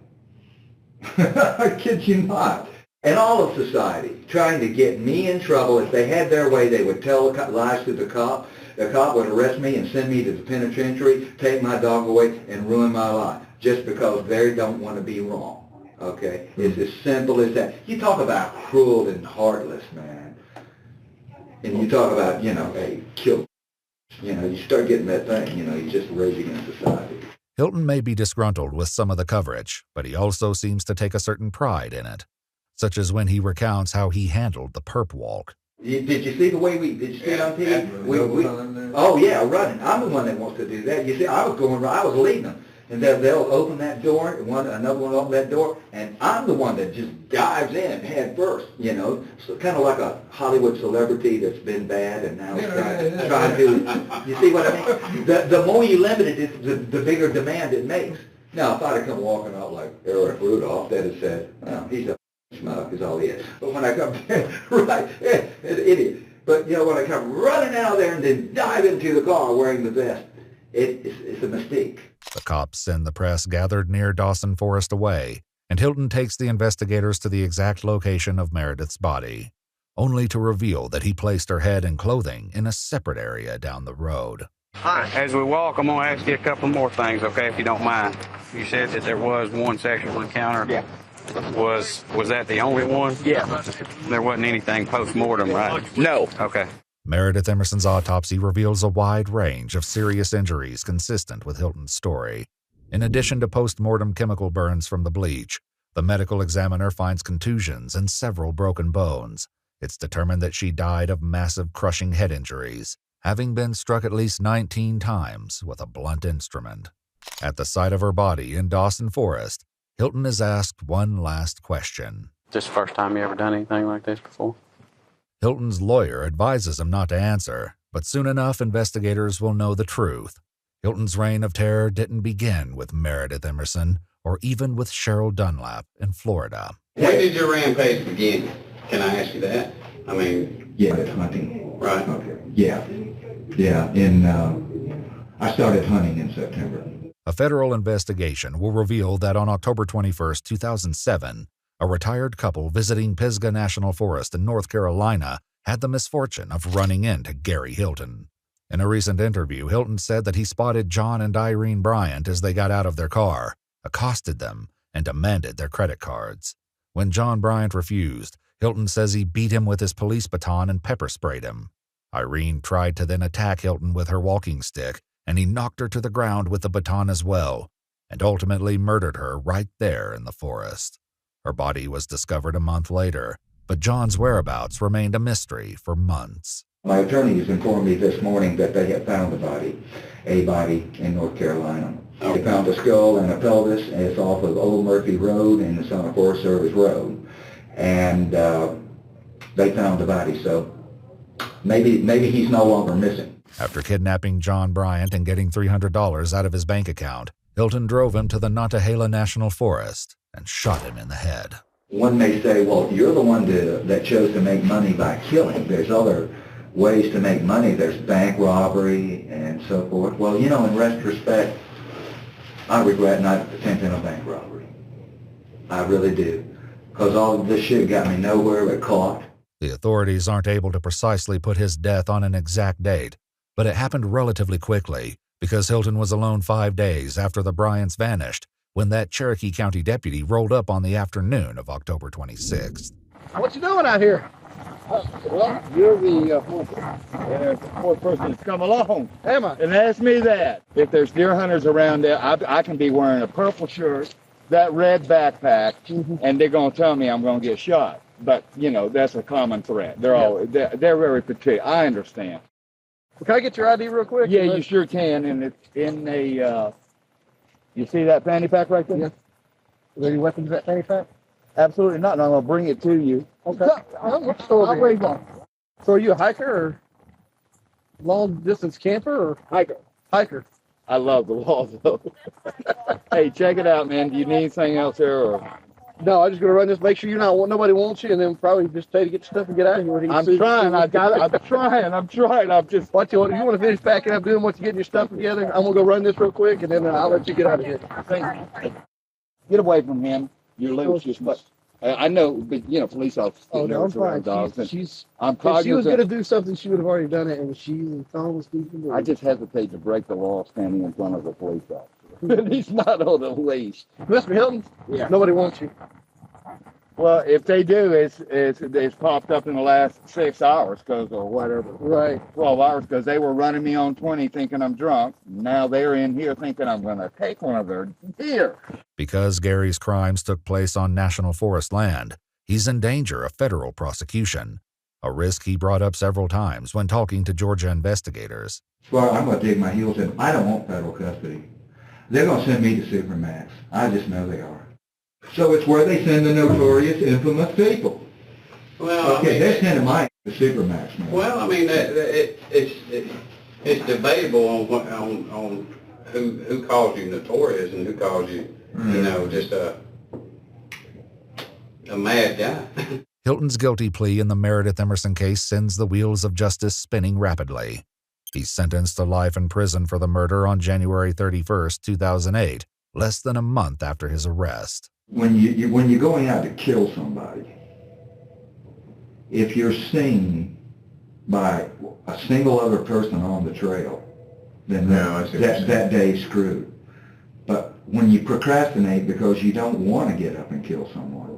I kid you not. And all of society trying to get me in trouble. If they had their way, they would tell lies to the cop. the cop would arrest me and send me to the penitentiary, take my dog away, and ruin my life just because they don't want to be wrong. Okay? It's as simple as that. You talk about cruel and heartless, man. And you talk about, hey, kill. You start getting that thing, you just rage against society. Hilton may be disgruntled with some of the coverage, but he also seems to take a certain pride in it, such as when he recounts how he handled the perp walk. Did you see the way did you see it on TV? Oh yeah, running. I'm the one that wants to do that. You see, I was leading them. And they'll open that door, another one will open that door, and I'm the one that just dives in head first, So kind of like a Hollywood celebrity that's been bad and now is trying to, you see what I mean? The more you limit it, the bigger demand it makes. Now, if I'd have come walking out like Eric Rudolph, they'd have said, well, he's a schmuck is all he is. But when I come, right, an idiot. But, when I come running out there and then dive into the car wearing the vest, it's a mistake. The cops send the press gathered near Dawson Forest away, and Hilton takes the investigators to the exact location of Meredith's body, only to reveal that he placed her head and clothing in a separate area down the road. Hi. As we walk, I'm going to ask you a couple more things, okay, if you don't mind. You said that there was one sexual encounter. Yeah. Was that the only one? Yeah. There wasn't anything post-mortem, right? No. Okay. Meredith Emerson's autopsy reveals a wide range of serious injuries consistent with Hilton's story. In addition to post-mortem chemical burns from the bleach, the medical examiner finds contusions and several broken bones. It's determined that she died of massive crushing head injuries, having been struck at least 19 times with a blunt instrument. At the site of her body in Dawson Forest, Hilton is asked one last question. This the first time you ever done anything like this before? Hilton's lawyer advises him not to answer, but soon enough investigators will know the truth. Hilton's reign of terror didn't begin with Meredith Emerson or even with Cheryl Dunlap in Florida. When did your rampage begin? Can I ask you that? I mean... Yeah, hunting. Right. Okay. Yeah. I started hunting in September. A federal investigation will reveal that on October 21, 2007, a retired couple visiting Pisgah National Forest in North Carolina had the misfortune of running into Gary Hilton. In a recent interview, Hilton said that he spotted John and Irene Bryant as they got out of their car, accosted them, and demanded their credit cards. When John Bryant refused, Hilton says he beat him with his police baton and pepper sprayed him. Irene tried to then attack Hilton with her walking stick, and he knocked her to the ground with the baton as well, and ultimately murdered her right there in the forest. Her body was discovered a month later, but John's whereabouts remained a mystery for months. My attorneys informed me this morning that they had found a body in North Carolina. They found a skull and a pelvis, and it's off of Old Murphy Road, and it's on a Forest Service road. And they found the body, so maybe he's no longer missing. After kidnapping John Bryant and getting $300 out of his bank account, Hilton drove him to the Nantahala National Forest and shot him in the head. One may say, well, you're the one that chose to make money by killing. There's other ways to make money. There's bank robbery and so forth. Well, in retrospect, I regret not attempting a bank robbery. I really do. Because all of this shit got me nowhere but caught. The authorities aren't able to precisely put his death on an exact date, but it happened relatively quickly because Hilton was alone 5 days after the Bryants vanished when that Cherokee County deputy rolled up on the afternoon of October 26th. What you doing out here? Well, you're the fourth person that's come along. Am I? And ask me that. If there's deer hunters around there, I can be wearing a purple shirt, that red backpack, and they're going to tell me I'm going to get shot. But, that's a common threat. They're very particular. I understand. Well, can I get your ID real quick? Yeah, you sure can. And it's in a, you see that fanny pack right there? Yeah. Are there any weapons in that fanny pack? Absolutely not. And I'm going to bring it to you. Okay. So are you a hiker or long distance camper or hiker? Hiker. I love the walls though. Hey, check it out, man. Do you need anything else there or? No, I'm just gonna run this. Make sure nobody wants you, and then probably just tell you to get your stuff and get out of here. I'm trying. I'm trying. I'm just. What you want to finish packing up, doing what you getting your stuff together? I'm gonna go run this real quick, and then I'll let you get out of here. Thank you. Get away from him. You're loose. I know, but you know, police officers get nervous around dogs. And I'm if she was cognizant. going to do something, she would have already done it, and she and Tom was speaking. I just hesitate to break the law standing in front of a police officer. And he's not on a leash. Mr. Hilton, nobody wants you. Well, if they do, it's popped up in the last 6 hours or whatever. Right. 12 hours because they were running me on 20 thinking I'm drunk. Now they're in here thinking I'm going to take one of their deer. Because Gary's crimes took place on National Forest land, he's in danger of federal prosecution, a risk he brought up several times when talking to Georgia investigators. Well, I'm going to dig my heels in. I don't want federal custody. They're going to send me to Supermax. I just know they are. So it's where they send the notorious, infamous people. Well, okay, they're sending mine to Supermax now. Well, I mean, it's debatable on who calls you notorious and who calls you, you know, just a mad guy. Hilton's guilty plea in the Meredith Emerson case sends the wheels of justice spinning rapidly. He's sentenced to life in prison for the murder on January 31st, 2008, less than a month after his arrest. When you're going out to kill somebody, if you're seen by a single other person on the trail, then that day's screwed. But when you procrastinate because you don't want to get up and kill someone,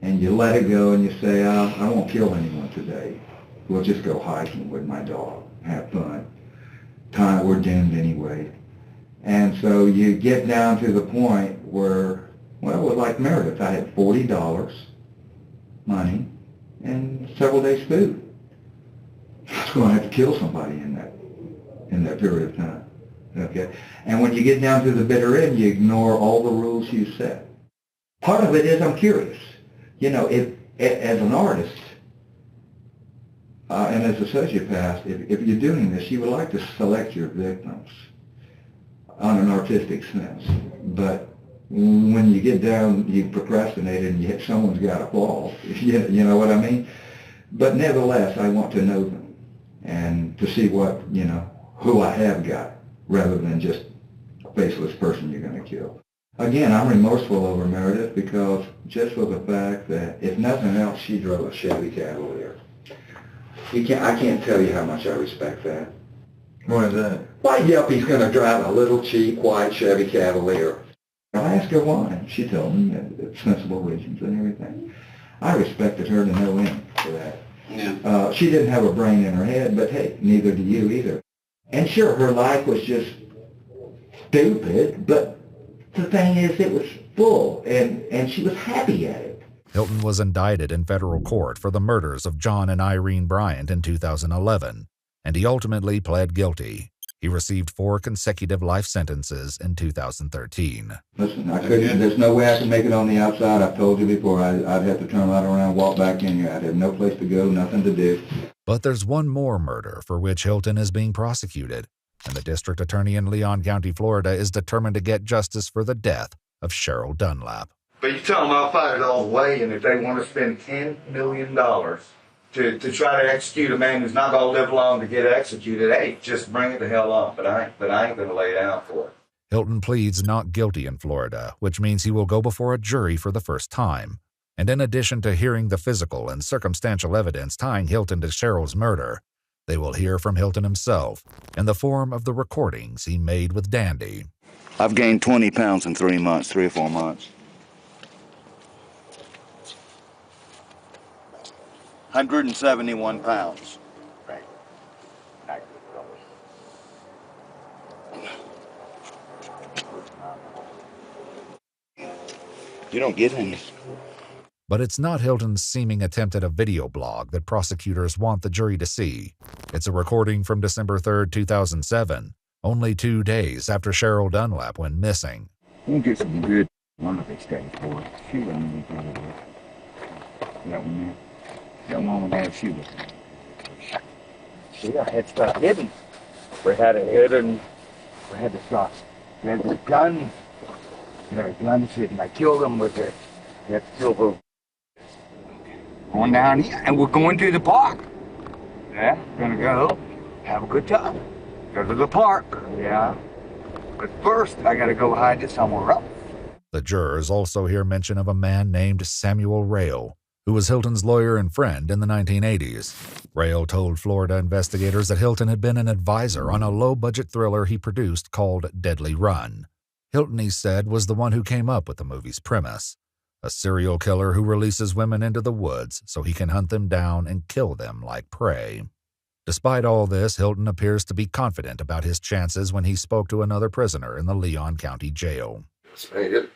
and you let it go and you say, I won't kill anyone today. We'll just go hiking with my dog, have fun. We're doomed anyway. And so you get down to the point where, well, it was like Meredith. I had $40 money and several days food. I was going to have to kill somebody in that period of time. Okay? And when you get down to the bitter end, you ignore all the rules you set. Part of it is I'm curious. You know, if as an artist and as a sociopath, if you're doing this, you would like to select your victims on an artistic sense. But when you get down, you procrastinate and you hit someone's got to fall. You know what I mean? But nevertheless, I want to know them and to see what, you know, who I have got, rather than just a faceless person you're going to kill. Again, I'm remorseful over Meredith because just for the fact that, if nothing else, she drove a Chevy Cavalier. I can't tell you how much I respect that. Why is that? Why, yep, he's going to drive a little cheap white Chevy Cavalier. I asked her why, and she told me sensible reasons and everything. I respected her to no end for that. Yeah. She didn't have a brain in her head, but hey, neither do you either. And sure, her life was just stupid, but the thing is, it was full, and she was happy at it. Hilton was indicted in federal court for the murders of John and Irene Bryant in 2011, and he ultimately pled guilty. He received 4 consecutive life sentences in 2013. Listen, there's no way I can make it on the outside. I've told you before, I'd have to turn right around and walk back in here. I'd have no place to go, nothing to do. But there's one more murder for which Hilton is being prosecuted, and the district attorney in Leon County, Florida, is determined to get justice for the death of Cheryl Dunlap. But you tell them I'll fight it all the way, and if they want to spend $10 million to try to execute a man who's not going to live long to get executed, hey, just bring it the hell on. But I ain't going to lay down for it. Hilton pleads not guilty in Florida, which means he will go before a jury for the first time. And in addition to hearing the physical and circumstantial evidence tying Hilton to Cheryl's murder, they will hear from Hilton himself in the form of the recordings he made with Dandy. I've gained 20 pounds in 3 months, 3 or 4 months. 171 pounds. Right. You don't get any. But it's not Hilton's seeming attempt at a video blog that prosecutors want the jury to see. It's a recording from December 3rd, 2007, only 2 days after Cheryl Dunlap went missing. We'll get some good one of these days, boy. She wouldn't be good at it. That one there. That one there, she was. See, I had stuff hidden. We had it hidden. We had the stuff. There's a gun. There's guns hidden. I killed them with it. That silver. Going down here, and we're going to the park. Yeah, gonna go have a good time. Go to the park. Yeah. But first, I gotta go hide it somewhere else. The jurors also hear mention of a man named Samuel Rail, who was Hilton's lawyer and friend in the 1980s. Rail told Florida investigators that Hilton had been an advisor on a low-budget thriller he produced called Deadly Run. Hilton, he said, was the one who came up with the movie's premise: a serial killer who releases women into the woods so he can hunt them down and kill them like prey. Despite all this, Hilton appears to be confident about his chances when he spoke to another prisoner in the Leon County Jail. Man, the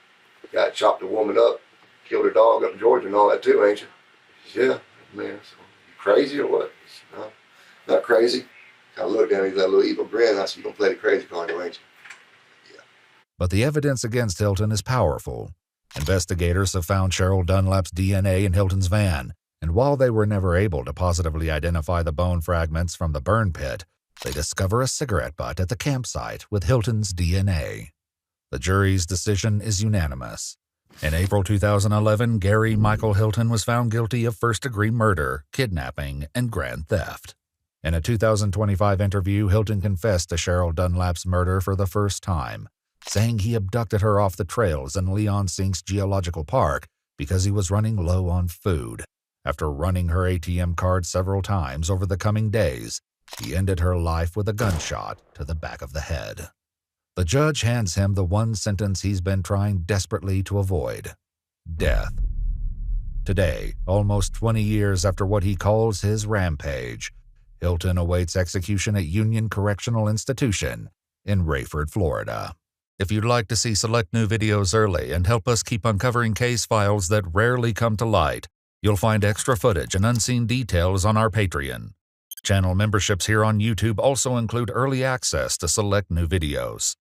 guy chopped a woman up, killed her dog up in Georgia and all that too, ain't you? Yeah, man, so you crazy or what? No, not crazy. I looked at him, he's got a little evil grin. I said, you gonna play the crazy card, ain't you? But the evidence against Hilton is powerful. Investigators have found Cheryl Dunlap's DNA in Hilton's van, and while they were never able to positively identify the bone fragments from the burn pit, they discover a cigarette butt at the campsite with Hilton's DNA. The jury's decision is unanimous. In April 2011, Gary Michael Hilton was found guilty of first-degree murder, kidnapping, and grand theft. In a 2025 interview, Hilton confessed to Cheryl Dunlap's murder for the first time, saying he abducted her off the trails in Leon Sinks Geological Park because he was running low on food. After running her ATM card several times over the coming days, he ended her life with a gunshot to the back of the head. The judge hands him the one sentence he's been trying desperately to avoid: death. Today, almost 20 years after what he calls his rampage, Hilton awaits execution at Union Correctional Institution in Rayford, Florida. If you'd like to see select new videos early and help us keep uncovering case files that rarely come to light, you'll find extra footage and unseen details on our Patreon. Channel memberships here on YouTube also include early access to select new videos.